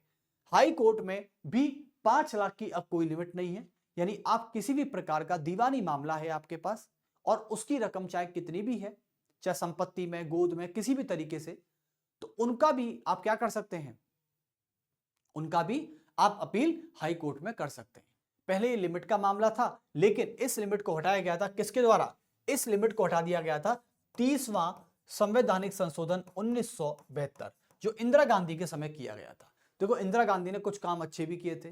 हाई कोर्ट में भी 5 लाख की अब कोई लिमिट नहीं है, यानी आप किसी भी प्रकार का दीवानी मामला है आपके पास और उसकी रकम चाहे कितनी भी है, चाहे संपत्ति में, गोद में, किसी भी तरीके से, तो उनका भी आप क्या कर सकते हैं, उनका भी आप अपील हाई कोर्ट में कर सकते हैं। पहले ये लिमिट का मामला था, लेकिन इस लिमिट को हटाया गया था किसके द्वारा? इस लिमिट को हटा दिया गया था 30वां संवैधानिक संशोधन 1972 जो इंदिरा गांधी के समय किया गया था। देखो, इंदिरा गांधी ने कुछ काम अच्छे भी किए थे,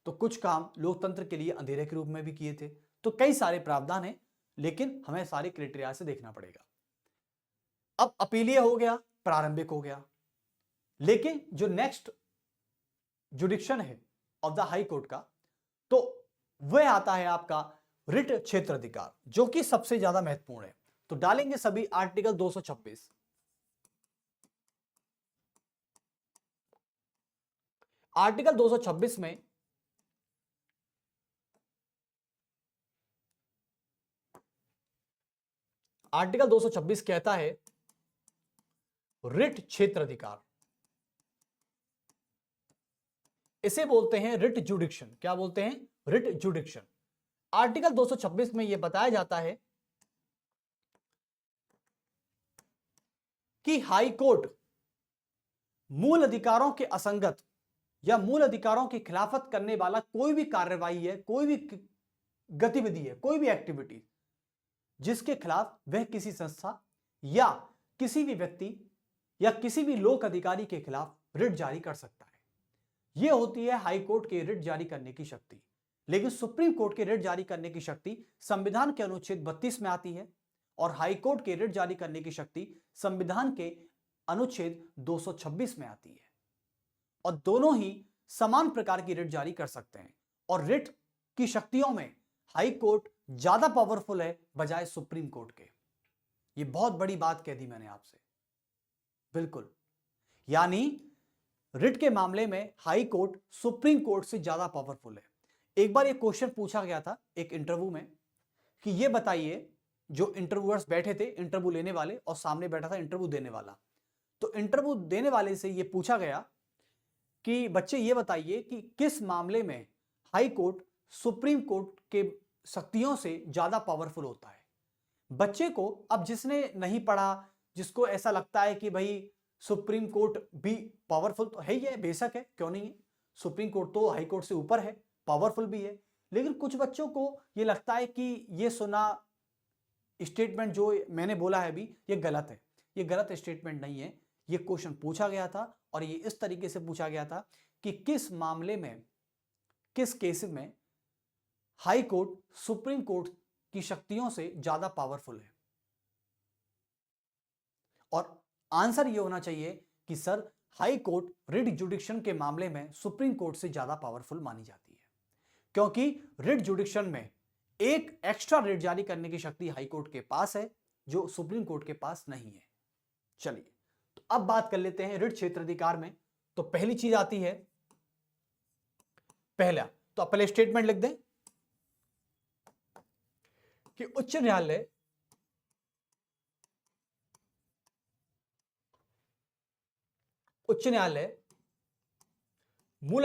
तो कुछ काम लोकतंत्र के लिए अंधेरे के रूप में भी किए थे, तो कई सारे प्रावधान हैं, लेकिन हमें सारे क्राइटेरिया से देखना पड़ेगा। अब अपीलीय हो गया, प्रारंभिक हो गया, लेकिन जो नेक्स्ट जुडिक्शन है ऑफ द हाई कोर्ट का, तो वह आता है आपका रिट क्षेत्र अधिकार, जो कि सबसे ज्यादा महत्वपूर्ण है। तो डालेंगे सभी आर्टिकल 226। आर्टिकल 226 में आर्टिकल 226 कहता है रिट क्षेत्र अधिकार, इसे बोलते हैं रिट जुडिक्शन। क्या बोलते हैं? रिट जुडिक्शन। आर्टिकल 226 में यह बताया जाता है कि हाई कोर्ट मूल अधिकारों के असंगत या मूल अधिकारों की खिलाफत करने वाला कोई भी कार्यवाही है, कोई भी गतिविधि है, कोई भी एक्टिविटी जिसके खिलाफ वह किसी संस्था या किसी भी व्यक्ति या किसी भी लोक अधिकारी के खिलाफ रिट जारी कर सकता है। यह होती है हाई कोर्ट के रिट जारी करने की शक्ति। लेकिन सुप्रीम कोर्ट के रिट जारी करने की शक्ति संविधान के अनुच्छेद 32 में आती है और हाई कोर्ट के रिट जारी करने की शक्ति संविधान के अनुच्छेद 226 में आती है, और दोनों ही समान प्रकार की रिट जारी कर सकते हैं। और रिट की शक्तियों में हाई कोर्ट ज्यादा पावरफुल है बजाय सुप्रीम कोर्ट के। यह बहुत बड़ी बात कह दी मैंने आपसे, बिल्कुल। यानी रिट के मामले में हाई कोर्ट सुप्रीम कोर्ट से ज्यादा पावरफुल है। एक बार एक क्वेश्चन पूछा गया था एक इंटरव्यू में कि ये बताइए, जो इंटरव्यूअर्स बैठे थे, इंटरव्यू लेने वाले, और सामने बैठा था इंटरव्यू देने वाला, तो इंटरव्यू देने वाले से यह पूछा गया कि बच्चे ये बताइए कि किस मामले में हाई कोर्ट सुप्रीम कोर्ट के शक्तियों से ज्यादा पावरफुल होता है। बच्चे को, अब जिसने नहीं पढ़ा, जिसको ऐसा लगता है कि भाई सुप्रीम कोर्ट भी पावरफुल तो है ही है, बेशक है, क्यों नहीं है, सुप्रीम कोर्ट तो हाई कोर्ट से ऊपर है, पावरफुल भी है। लेकिन कुछ बच्चों को ये लगता है कि ये सुना स्टेटमेंट जो मैंने बोला है अभी, ये गलत है। ये गलत स्टेटमेंट नहीं है। ये क्वेश्चन पूछा गया था और ये इस तरीके से पूछा गया था कि किस मामले में, किस केस में हाई कोर्ट सुप्रीम कोर्ट की शक्तियों से ज्यादा पावरफुल है। और आंसर ये होना चाहिए कि सर, हाई कोर्ट रिट जुडिक्शन के मामले में सुप्रीम कोर्ट से ज्यादा पावरफुल मानी जाती है, क्योंकि रिट जुडिक्शन में एक एक्स्ट्रा रिट जारी करने की शक्ति हाई कोर्ट के पास है जो सुप्रीम कोर्ट के पास नहीं है। चलिए, तो अब बात कर लेते हैं रिट क्षेत्राधिकार में। तो पहली चीज आती है, पहला तो पहले स्टेटमेंट लिख दें, कि उच्च न्यायालय मूल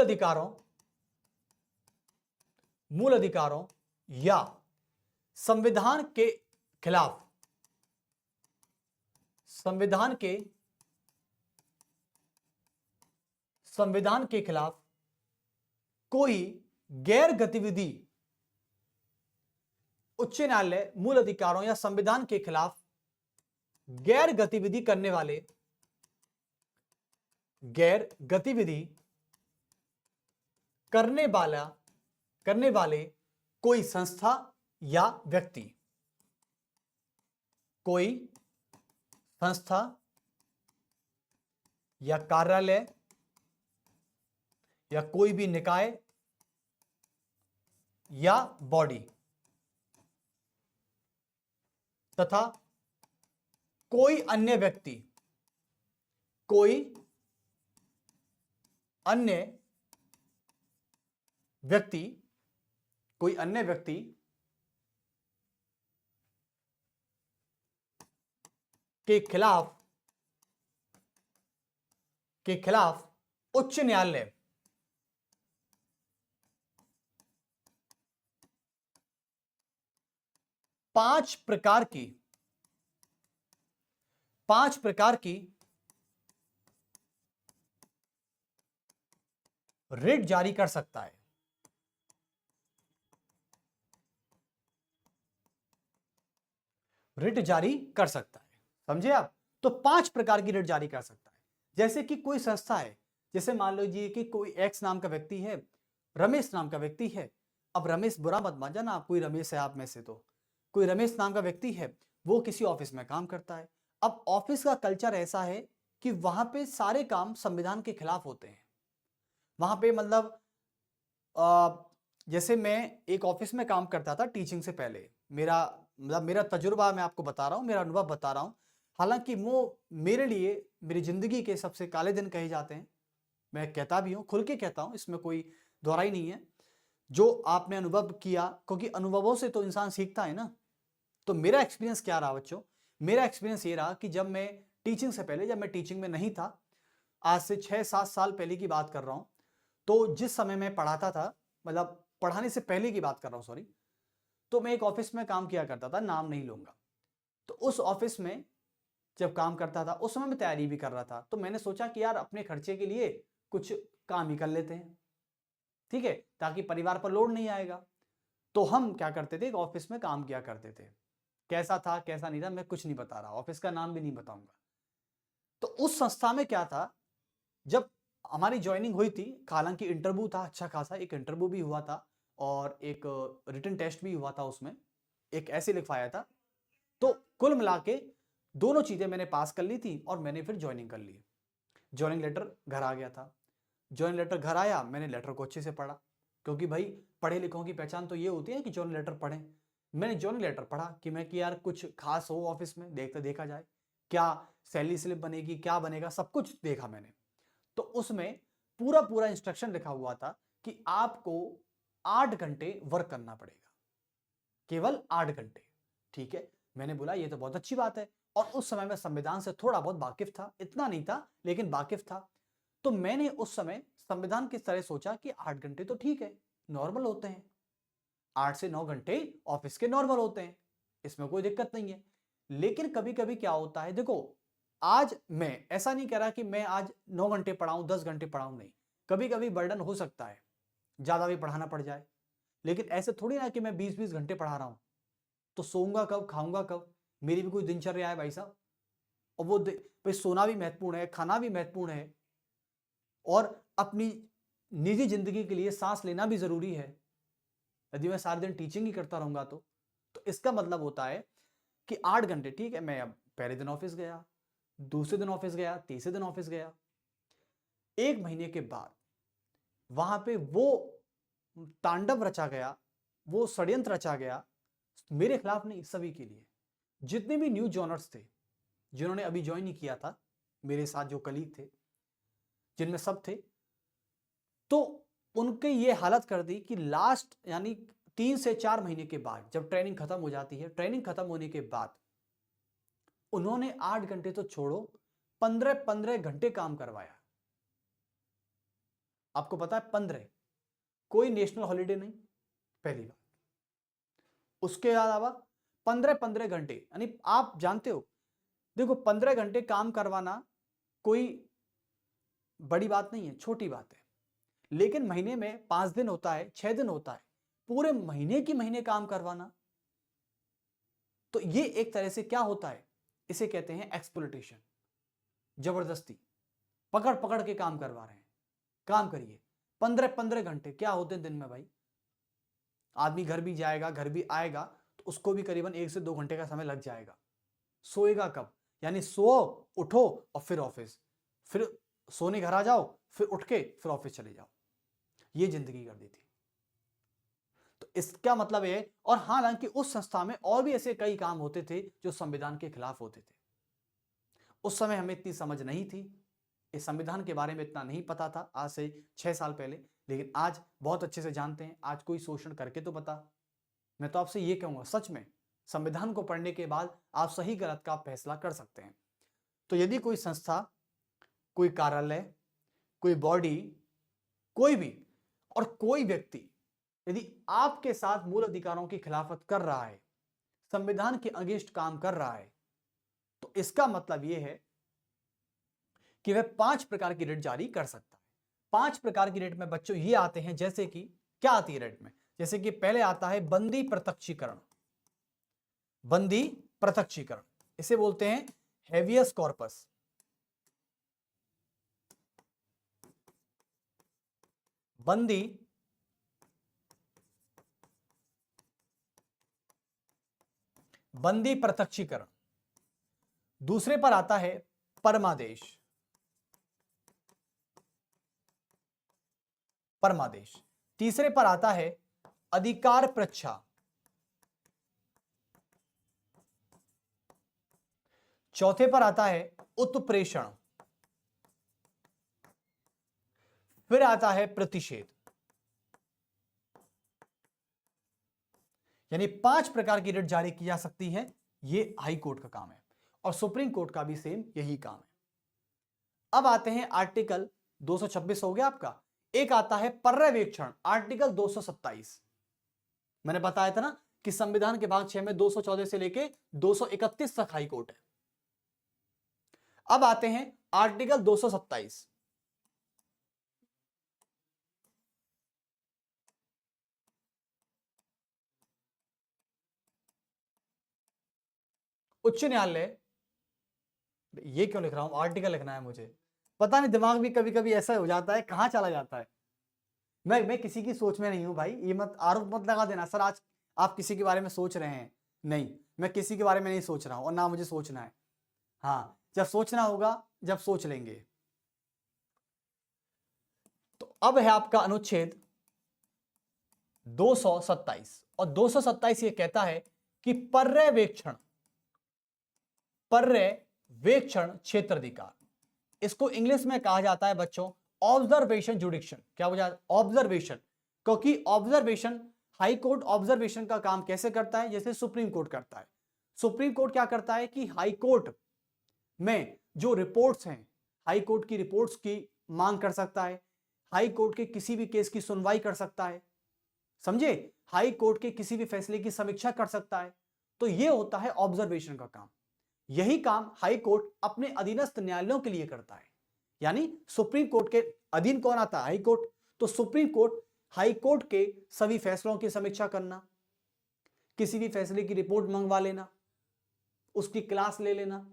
अधिकारों या संविधान के खिलाफ कोई गैर गतिविधि उच्च न्यायालय मूल अधिकारों या संविधान के खिलाफ गैर गतिविधि करने वाले कोई संस्था या व्यक्ति, कोई संस्था या कार्यालय या कोई भी निकाय या बॉडी तथा कोई अन्य व्यक्ति के खिलाफ उच्च न्यायालय पांच प्रकार की रिट जारी कर सकता है। समझे आप? तो 5 प्रकार की रिट जारी कर सकता है। जैसे कि कोई संस्था है, जैसे मान लीजिए कि कोई एक्स नाम का व्यक्ति है, रमेश नाम का व्यक्ति है। अब रमेश बुरा मत मान जाना, कोई रमेश है आप में से, तो कोई रमेश नाम का व्यक्ति है, वो किसी ऑफिस में काम करता है। अब ऑफिस का कल्चर ऐसा है कि वहां पे सारे काम संविधान के खिलाफ होते हैं। वहां पे मतलब जैसे मैं एक ऑफिस में काम करता था टीचिंग से पहले, मेरा तजुर्बा मैं आपको बता रहा हूँ, मेरा अनुभव बता रहा हूँ। हालांकि वो मेरे लिए मेरी जिंदगी के सबसे काले दिन कहे जाते हैं, मैं कहता भी हूँ, खुल के कहता हूँ, इसमें कोई दोहराई नहीं है। जो आपने अनुभव किया, क्योंकि अनुभवों से तो इंसान सीखता है ना। तो मेरा एक्सपीरियंस क्या रहा बच्चों? मेरा एक्सपीरियंस ये रहा कि जब मैं टीचिंग से पहले, जब मैं टीचिंग में नहीं था, आज से 6-7 साल पहले की बात कर रहा हूँ, तो जिस समय मैं पढ़ाता था, मतलब पढ़ाने से पहले की बात कर रहा हूँ, सॉरी, तो मैं एक ऑफिस में काम किया करता था, नाम नहीं लूंगा। तो उस ऑफिस में जब काम करता था, उस समय मैं तैयारी भी कर रहा था, तो मैंने सोचा कि यार अपने खर्चे के लिए कुछ काम ही कर लेते हैं, ठीक है, ताकि परिवार पर लोड नहीं आएगा। तो हम क्या करते थे, एक ऑफिस में काम किया करते थे। कैसा था कैसा नहीं था मैं कुछ नहीं बता रहा, ऑफिस का नाम भी नहीं बताऊंगा। तो उस संस्था में क्या था, जब हमारी ज्वाइनिंग हुई थी, हालांकि इंटरव्यू था अच्छा खासा, एक इंटरव्यू भी हुआ था और एक रिटन टेस्ट भी हुआ था, उसमें एक ऐसे लिखवाया था। तो कुल मिला के दोनों चीजें मैंने पास कर ली थी और मैंने फिर ज्वाइनिंग कर ली। ज्वाइनिंग लेटर घर आ गया था। ज्वाइनिंग लेटर घर आया, मैंने लेटर को अच्छे से पढ़ा, क्योंकि भाई पढ़े लिखों की पहचान तो ये होती है कि ज्वाइनिंग लेटर पढ़ें। मैंने ज्वाइनिंग लेटर पढ़ा कि यार कुछ खास हो ऑफिस में, देखा जाए क्या सैलरी स्लिप बनेगी, क्या बनेगा, सब कुछ देखा मैंने। तो उसमें पूरा इंस्ट्रक्शन लिखा हुआ था कि आपको 8 घंटे वर्क करना पड़ेगा, केवल 8 घंटे। ठीक है, मैंने बोला ये तो बहुत अच्छी बात है, और उस समय मैं संविधान से थोड़ा बहुत वाकिफ था, इतना नहीं था लेकिन वाकिफ था। तो मैंने उस समय संविधान की तरह सोचा कि 8 घंटे तो ठीक है, नॉर्मल होते हैं, 8 से 9 घंटे ऑफिस के नॉर्मल होते हैं, इसमें कोई दिक्कत नहीं है। लेकिन कभी कभी क्या होता है, देखो आज मैं ऐसा नहीं कह रहा कि मैं आज 9 घंटे पढ़ाऊं, 10 घंटे पढ़ाऊं, नहीं, कभी कभी बर्डन हो सकता है, ज्यादा भी पढ़ाना पड़ जाए। लेकिन ऐसे थोड़ी ना कि मैं 20-20 घंटे पढ़ा रहा हूं, तो सोऊंगा कब, खाऊंगा कब, मेरी भी कोई दिनचर्या है भाई साहब। और वो भाई सोना भी महत्वपूर्ण है, खाना भी महत्वपूर्ण है, और अपनी निजी जिंदगी के लिए सांस लेना भी जरूरी है। यदि मैं सारे दिन टीचिंग ही करता रहूंगा तो इसका मतलब होता है कि 8 घंटे ठीक है। मैं अब पहले दिन ऑफिस गया, दूसरे दिन ऑफिस गया, तीसरे दिन ऑफिस गया, 1 महीने के बाद वहां पे वो तांडव रचा गया, वो षड्यंत्र रचा गया, मेरे खिलाफ नहीं, सभी के लिए। जितने भी न्यू जॉनर्स थे, जिन्होंने अभी ज्वाइन नहीं किया था, मेरे साथ जो कलीग थे, जिनमें सब थे, तो उनके ये हालत कर दी कि लास्ट यानी 3 से 4 महीने के बाद जब ट्रेनिंग खत्म हो जाती है, ट्रेनिंग खत्म होने के बाद उन्होंने 8 घंटे तो छोड़ो, 15-15 घंटे काम करवाया। आपको पता है 15, कोई नेशनल हॉलिडे नहीं, पहली बात। उसके अलावा 15-15 घंटे, यानी आप जानते हो, देखो 15 घंटे काम करवाना कोई बड़ी बात नहीं है, छोटी बात है। लेकिन महीने में 5 दिन होता है, 6 दिन होता है, पूरे महीने की महीने काम करवाना, तो ये एक तरह से क्या होता है, इसे कहते हैं एक्सप्लॉयटेशन। जबरदस्ती पकड़ पकड़ के काम करवा रहे हैं। काम करिए 15-15 घंटे, क्या होते हैं दिन में भाई? आदमी घर भी जाएगा, घर भी आएगा, तो उसको भी करीबन 1 से 2 घंटे का समय लग जाएगा। सोएगा कब? यानी सो, उठो और फिर ऑफिस, फिर सोने घर आ जाओ, फिर उठ के फिर ऑफिस चले जाओ। ये जिंदगी कर दी थी। तो इसका मतलब है, और हालांकि उस संस्था में और भी ऐसे कई काम होते थे जो संविधान के खिलाफ होते थे। उस समय हमें इतनी समझ नहीं थी, इस संविधान के बारे में इतना नहीं पता था, आज से 6 साल पहले, लेकिन आज बहुत अच्छे से जानते हैं। आज कोई शोषण करके तो बता। मैं तो आपसे ये कहूंगा, सच में संविधान को पढ़ने के बाद आप सही गलत का फैसला कर सकते हैं। तो यदि कोई संस्था, कोई कार्यालय, कोई बॉडी, कोई भी और कोई व्यक्ति यदि आपके साथ मूल अधिकारों की खिलाफत कर रहा है, संविधान के अगेंस्ट काम कर रहा है, तो इसका मतलब यह है कि वह 5 प्रकार की रिट जारी कर सकता है। 5 प्रकार की रिट में बच्चों ये आते हैं, जैसे कि क्या आती है रिट में? जैसे कि पहले आता है बंदी प्रत्यक्षीकरण। बंदी प्रत्यक्षीकरण, इसे बोलते हैं हेवियस कॉर्पस। बंदी प्रत्यक्षीकरण। दूसरे पर आता है परमादेश। परमादेश। तीसरे पर आता है अधिकार पृच्छा। चौथे पर आता है उत्प्रेषण। फिर आता है प्रतिषेध। यानी 5 प्रकार की रिट जारी की जा सकती है। यह हाई कोर्ट का काम है, और सुप्रीम कोर्ट का भी सेम यही काम है। अब आते हैं आर्टिकल 226 हो गया आपका। एक आता है पर्यवेक्षण, आर्टिकल 227। मैंने बताया था ना कि संविधान के भाग 6 में 214 से लेके 231 तक हाई कोर्ट है। अब आते हैं आर्टिकल 227। उच्च न्यायालय, ये क्यों लिख रहा हूं, आर्टिकल लिखना है मुझे, पता नहीं दिमाग भी कभी कभी ऐसा हो जाता है, कहां चला जाता है। मैं किसी की सोच में नहीं हूं भाई, ये मत आरोप मत लगा देना सर आज आप किसी के बारे में सोच रहे हैं। नहीं, मैं किसी के बारे में नहीं सोच रहा हूं, और ना मुझे सोचना है। हाँ, जब सोचना होगा जब सोच लेंगे। तो अब है आपका अनुच्छेद 227, और 227 ये कहता है कि पर्यवेक्षण क्षेत्राधिकार, इसको इंग्लिश में कहा जाता है बच्चों ऑब्जर्वेशन जुडिक्शन। क्या बोला? ऑब्जर्वेशन। क्योंकि ऑब्जर्वेशन, हाई कोर्ट ऑब्जर्वेशन का काम कैसे करता है? जैसे सुप्रीम कोर्ट करता है। सुप्रीम कोर्ट क्या करता है कि हाई कोर्ट में जो रिपोर्ट्स हैं, हाई कोर्ट की रिपोर्ट्स की मांग कर सकता है, हाई कोर्ट के किसी भी केस की सुनवाई कर सकता है, समझे? हाई कोर्ट के किसी भी फैसले की समीक्षा कर सकता है। तो यह होता है ऑब्जर्वेशन का काम। यही काम हाई कोर्ट अपने अधीनस्थ न्यायालयों के लिए करता है। यानी सुप्रीम कोर्ट के अधीन कौन आता है? High court. तो सुप्रीम कोर्ट हाई कोर्ट के सभी फैसलों की समीक्षा करना, किसी भी फैसले की रिपोर्ट मंगवा लेना, उसकी क्लास ले लेना,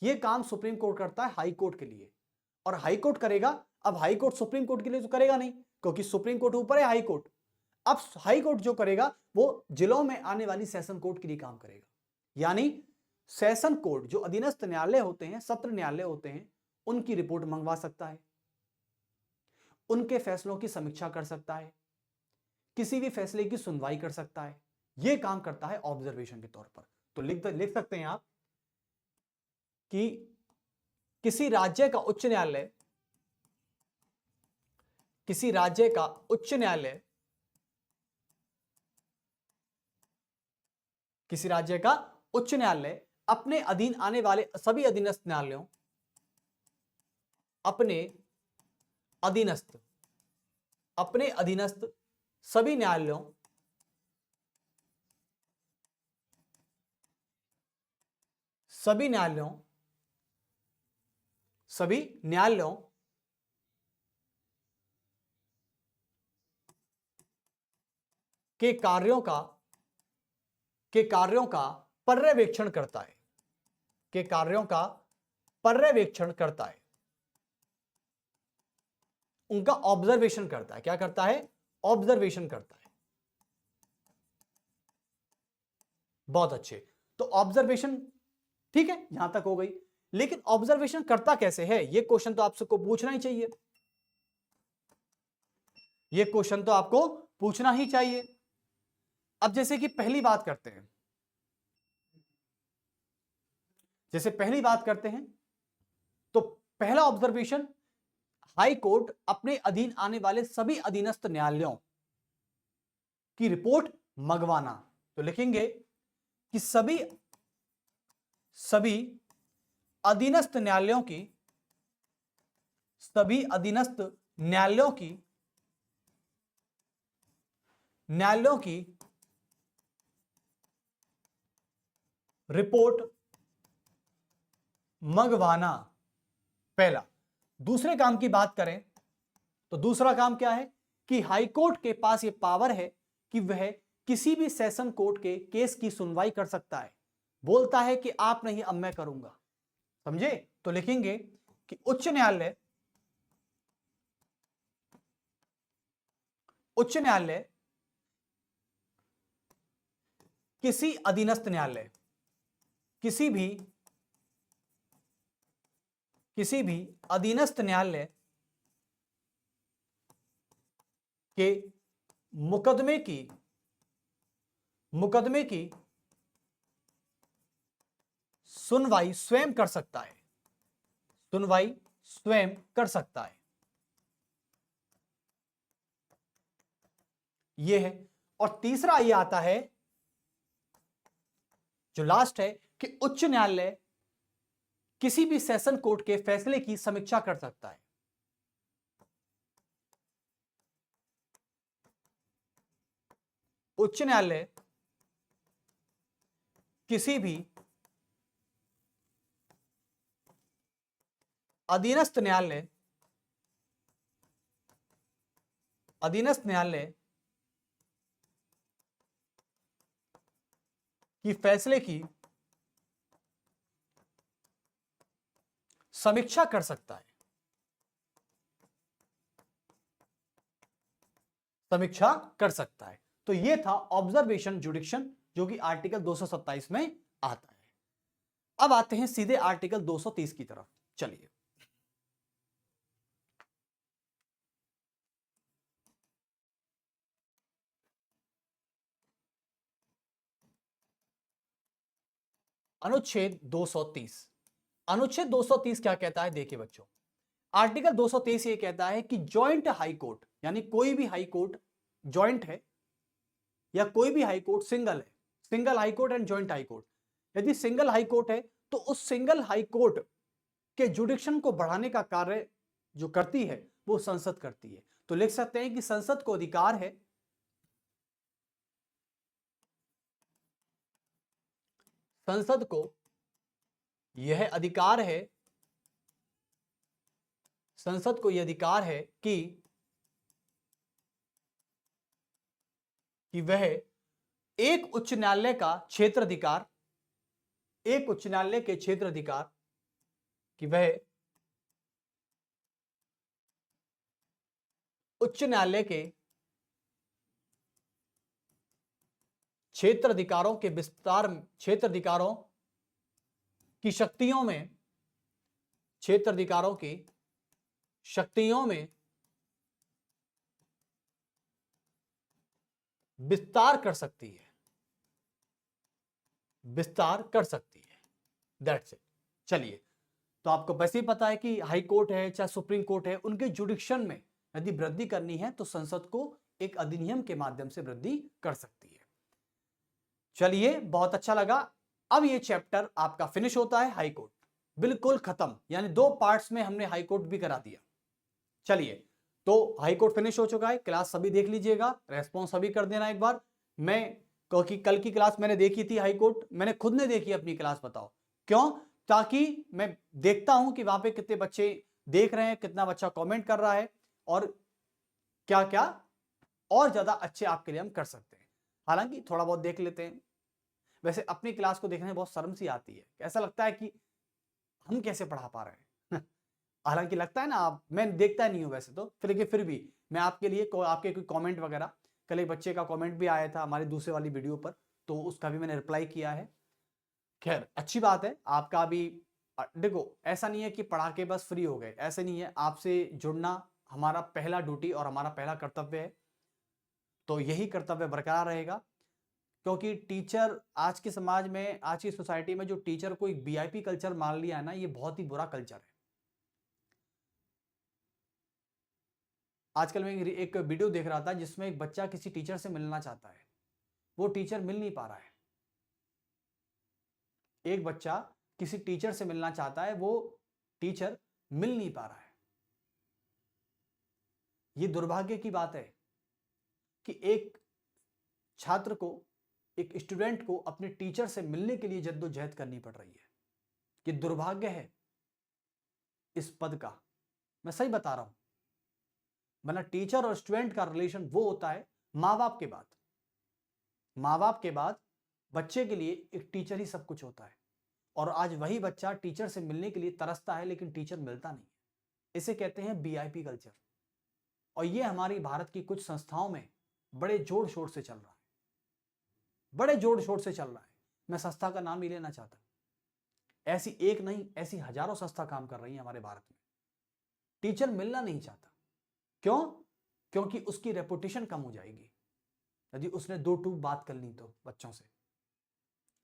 यह काम सुप्रीम कोर्ट करता है हाई कोर्ट के लिए। और हाई कोर्ट करेगा, अब हाई कोर्ट सुप्रीम कोर्ट के लिए तो करेगा नहीं, क्योंकि सुप्रीम कोर्ट ऊपर है हाई कोर्ट। अब हाई कोर्ट जो करेगा वो जिलों में आने वाली सेशन कोर्ट के लिए काम करेगा। यानी सेशन कोर्ट जो अधीनस्थ न्यायालय होते हैं, सत्र न्यायालय होते हैं, उनकी रिपोर्ट मंगवा सकता है, उनके फैसलों की समीक्षा कर सकता है, किसी भी फैसले की सुनवाई कर सकता है। यह काम करता है ऑब्जर्वेशन के तौर पर। तो लिख सकते हैं आप कि किसी राज्य का उच्च न्यायालय, किसी राज्य का उच्च न्यायालय किसी राज्य का उच्च न्यायालय अपने अधीन आने वाले सभी अधीनस्थ न्यायालयों अपने अधीनस्थ सभी न्यायालयों के कार्यों का पर्यवेक्षण करता है, उनका ऑब्जर्वेशन करता है। क्या करता है? ऑब्जर्वेशन करता है। बहुत अच्छे। तो ऑब्जर्वेशन ठीक है, यहां तक हो गई। लेकिन ऑब्जर्वेशन करता कैसे है, यह क्वेश्चन तो आप सबको पूछना ही चाहिए। यह क्वेश्चन तो आपको पूछना ही चाहिए। अब जैसे कि पहली बात करते हैं, तो पहला ऑब्जर्वेशन, हाई कोर्ट अपने अधीन आने वाले सभी अधीनस्थ न्यायालयों की रिपोर्ट मंगवाना। तो लिखेंगे कि सभी अधीनस्थ न्यायालयों की रिपोर्ट मंगवाना, पहला। दूसरे काम की बात करें तो दूसरा काम क्या है कि हाई कोर्ट के पास यह पावर है कि वह किसी भी सेशन कोर्ट के केस की सुनवाई कर सकता है। बोलता है कि आप नहीं, अब मैं करूंगा। समझे? तो लिखेंगे कि उच्च न्यायालय किसी अधीनस्थ न्यायालय, किसी भी अधीनस्थ न्यायालय के मुकदमे की सुनवाई स्वयं कर सकता है। यह है। और तीसरा यह आता है, जो लास्ट है, कि उच्च न्यायालय किसी भी सेशन कोर्ट के फैसले की समीक्षा कर सकता है। उच्च न्यायालय किसी भी अधीनस्थ न्यायालय की फैसले की समीक्षा कर सकता है। तो यह था ऑब्जर्वेशन जुडिक्शन, जो कि आर्टिकल 227 में आता है। अब आते हैं सीधे आर्टिकल 230 की तरफ। चलिए, अनुच्छेद 230 क्या कहता है? देखिए बच्चों, आर्टिकल 223 ये कहता है कि जॉइंट हाई कोर्ट, यानी कोई भी हाई कोर्ट जॉइंट है या कोई भी हाई कोर्ट सिंगल है, single high court and joint high court, यदि सिंगल हाई कोर्ट है तो उस सिंगल हाई कोर्ट के जुडिक्शन को बढ़ाने का कार्य जो करती है वो संसद करती है। तो लिख सकते हैं कि संसद को अधिकार है, संसद को यह अधिकार है, संसद को यह अधिकार है कि वह एक उच्च न्यायालय का क्षेत्राधिकार, एक उच्च न्यायालय के क्षेत्राधिकार, कि वह उच्च न्यायालय के क्षेत्राधिकारों के विस्तार, क्षेत्राधिकारों की शक्तियों में, क्षेत्राधिकारों की शक्तियों में विस्तार कर सकती है, विस्तार कर सकती है। That's it. चलिए, तो आपको वैसे ही पता है कि हाई कोर्ट है चाहे सुप्रीम कोर्ट है, उनके जुडिक्शन में यदि वृद्धि करनी है तो संसद को एक अधिनियम के माध्यम से वृद्धि कर सकती है। चलिए, बहुत अच्छा लगा। अब ये चैप्टर आपका फिनिश होता है, हाई कोर्ट बिल्कुल खत्म, यानी 2 पार्ट्स में हमने हाई कोर्ट भी करा दिया। चलिए, तो हाई कोर्ट फिनिश हो चुका है, क्लास सभी देख लीजिएगा, रेस्पॉन्स सभी कर देना एक बार। मैं क्योंकि कल की क्लास मैंने देखी थी हाई कोर्ट, मैंने खुद ने देखी अपनी क्लास, बताओ क्यों? ताकि मैं देखता हूं कि वहां पे कितने बच्चे देख रहे हैं, कितना बच्चा कमेंट कर रहा है, और क्या क्या और ज्यादा अच्छे आपके लिए हम कर सकते हैं। हालांकि थोड़ा बहुत देख लेते हैं। वैसे अपनी क्लास को देखने में बहुत शर्म सी आती है, ऐसा लगता है कि हम कैसे पढ़ा पा रहे हैं। हालांकि लगता है ना, आप, मैं देखता नहीं हूं वैसे तो, लेकिन फिर भी मैं आपके लिए आपके कोई कमेंट वगैरह, कल एक बच्चे का कमेंट भी आया था हमारी दूसरे वाली वीडियो पर, तो उसका भी मैंने रिप्लाई किया है। खैर अच्छी बात है, आपका भी देखो, ऐसा नहीं है कि पढ़ा के बस फ्री हो गए, ऐसे नहीं है। आपसे जुड़ना हमारा पहला ड्यूटी और हमारा पहला कर्तव्य है, तो यही कर्तव्य बरकरार रहेगा। क्योंकि टीचर आज के समाज में, आज की सोसाइटी में जो टीचर को एक वीआईपी कल्चर मान लिया है ना, ये बहुत ही बुरा कल्चर है। आजकल मैं एक वीडियो देख रहा था जिसमें एक बच्चा किसी टीचर से मिलना चाहता है, वो टीचर मिल नहीं पा रहा है। एक बच्चा किसी टीचर से मिलना चाहता है, वो टीचर मिल नहीं पा रहा है। ये दुर्भाग्य की बात है कि एक छात्र को, एक स्टूडेंट को अपने टीचर से मिलने के लिए जद्दोजहद करनी पड़ रही है। ये दुर्भाग्य है इस पद का, मैं सही बता रहा हूं। वरना टीचर और स्टूडेंट का रिलेशन वो होता है माँ बाप के बाद। माँ बाप के बाद बच्चे के लिए एक टीचर ही सब कुछ होता है, और आज वही बच्चा टीचर से मिलने के लिए तरसता है, लेकिन टीचर मिलता नहीं। इसे कहते हैं वीआईपी कल्चर, और ये हमारी भारत की कुछ संस्थाओं में बड़े जोर शोर से चल रहा है, बड़े जोर शोर से चल रहा है। मैं संस्था का नाम नहीं लेना चाहता, ऐसी एक नहीं, ऐसी हजारों संस्था काम कर रही है हमारे भारत में। टीचर मिलना नहीं चाहता, क्यों? क्योंकि उसकी रेपुटेशन कम हो जाएगी यदि उसने 2 टूक बात कर ली तो बच्चों से।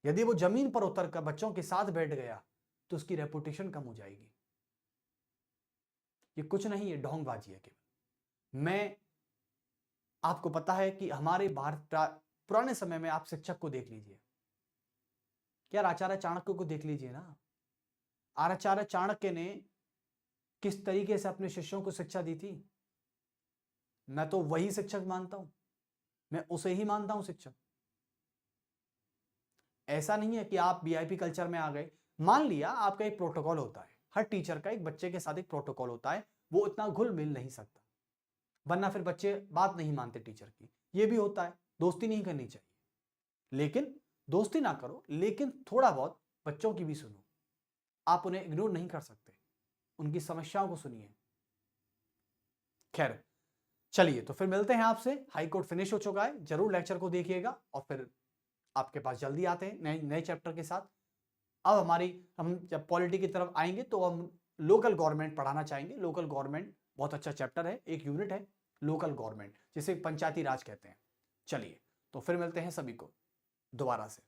यदि वो जमीन पर उतर कर बच्चों के साथ बैठ गया तो उसकी रेपुटेशन कम हो जाएगी। ये कुछ नहीं, ये ढोंगबाजी है केवल। मैं, आपको पता है कि हमारे भारत पुराने समय में, आप शिक्षक को देख लीजिए, यार आचार्य चाणक्य को देख लीजिए ना। आचार्य चाणक्य ने किस तरीके से अपने शिष्यों को शिक्षा दी थी। मैं तो वही शिक्षक मानता हूं, मैं उसे ही मानता हूं शिक्षक। ऐसा नहीं है कि आप वीआईपी कल्चर में आ गए। मान लिया आपका एक प्रोटोकॉल होता है, हर टीचर का एक बच्चे के साथ एक प्रोटोकॉल होता है, वो इतना घुल मिल नहीं सकता, वरना फिर बच्चे बात नहीं मानते टीचर की। ये भी होता है, दोस्ती नहीं करनी चाहिए, लेकिन दोस्ती ना करो, लेकिन थोड़ा बहुत बच्चों की भी सुनो। आप उन्हें इग्नोर नहीं कर सकते, उनकी समस्याओं को सुनिए। खैर चलिए, तो फिर मिलते हैं आपसे। हाई कोर्ट फिनिश हो चुका है, जरूर लेक्चर को देखिएगा, और फिर आपके पास जल्दी आते हैं नए नए चैप्टर के साथ। अब हम जब पॉलिटी की तरफ आएंगे तो हम लोकल गवर्नमेंट पढ़ाना चाहेंगे। लोकल गवर्नमेंट बहुत अच्छा चैप्टर है, एक यूनिट है लोकल गवर्नमेंट, जिसे पंचायती राज कहते हैं। चलिए, तो फिर मिलते हैं सभी को दोबारा से।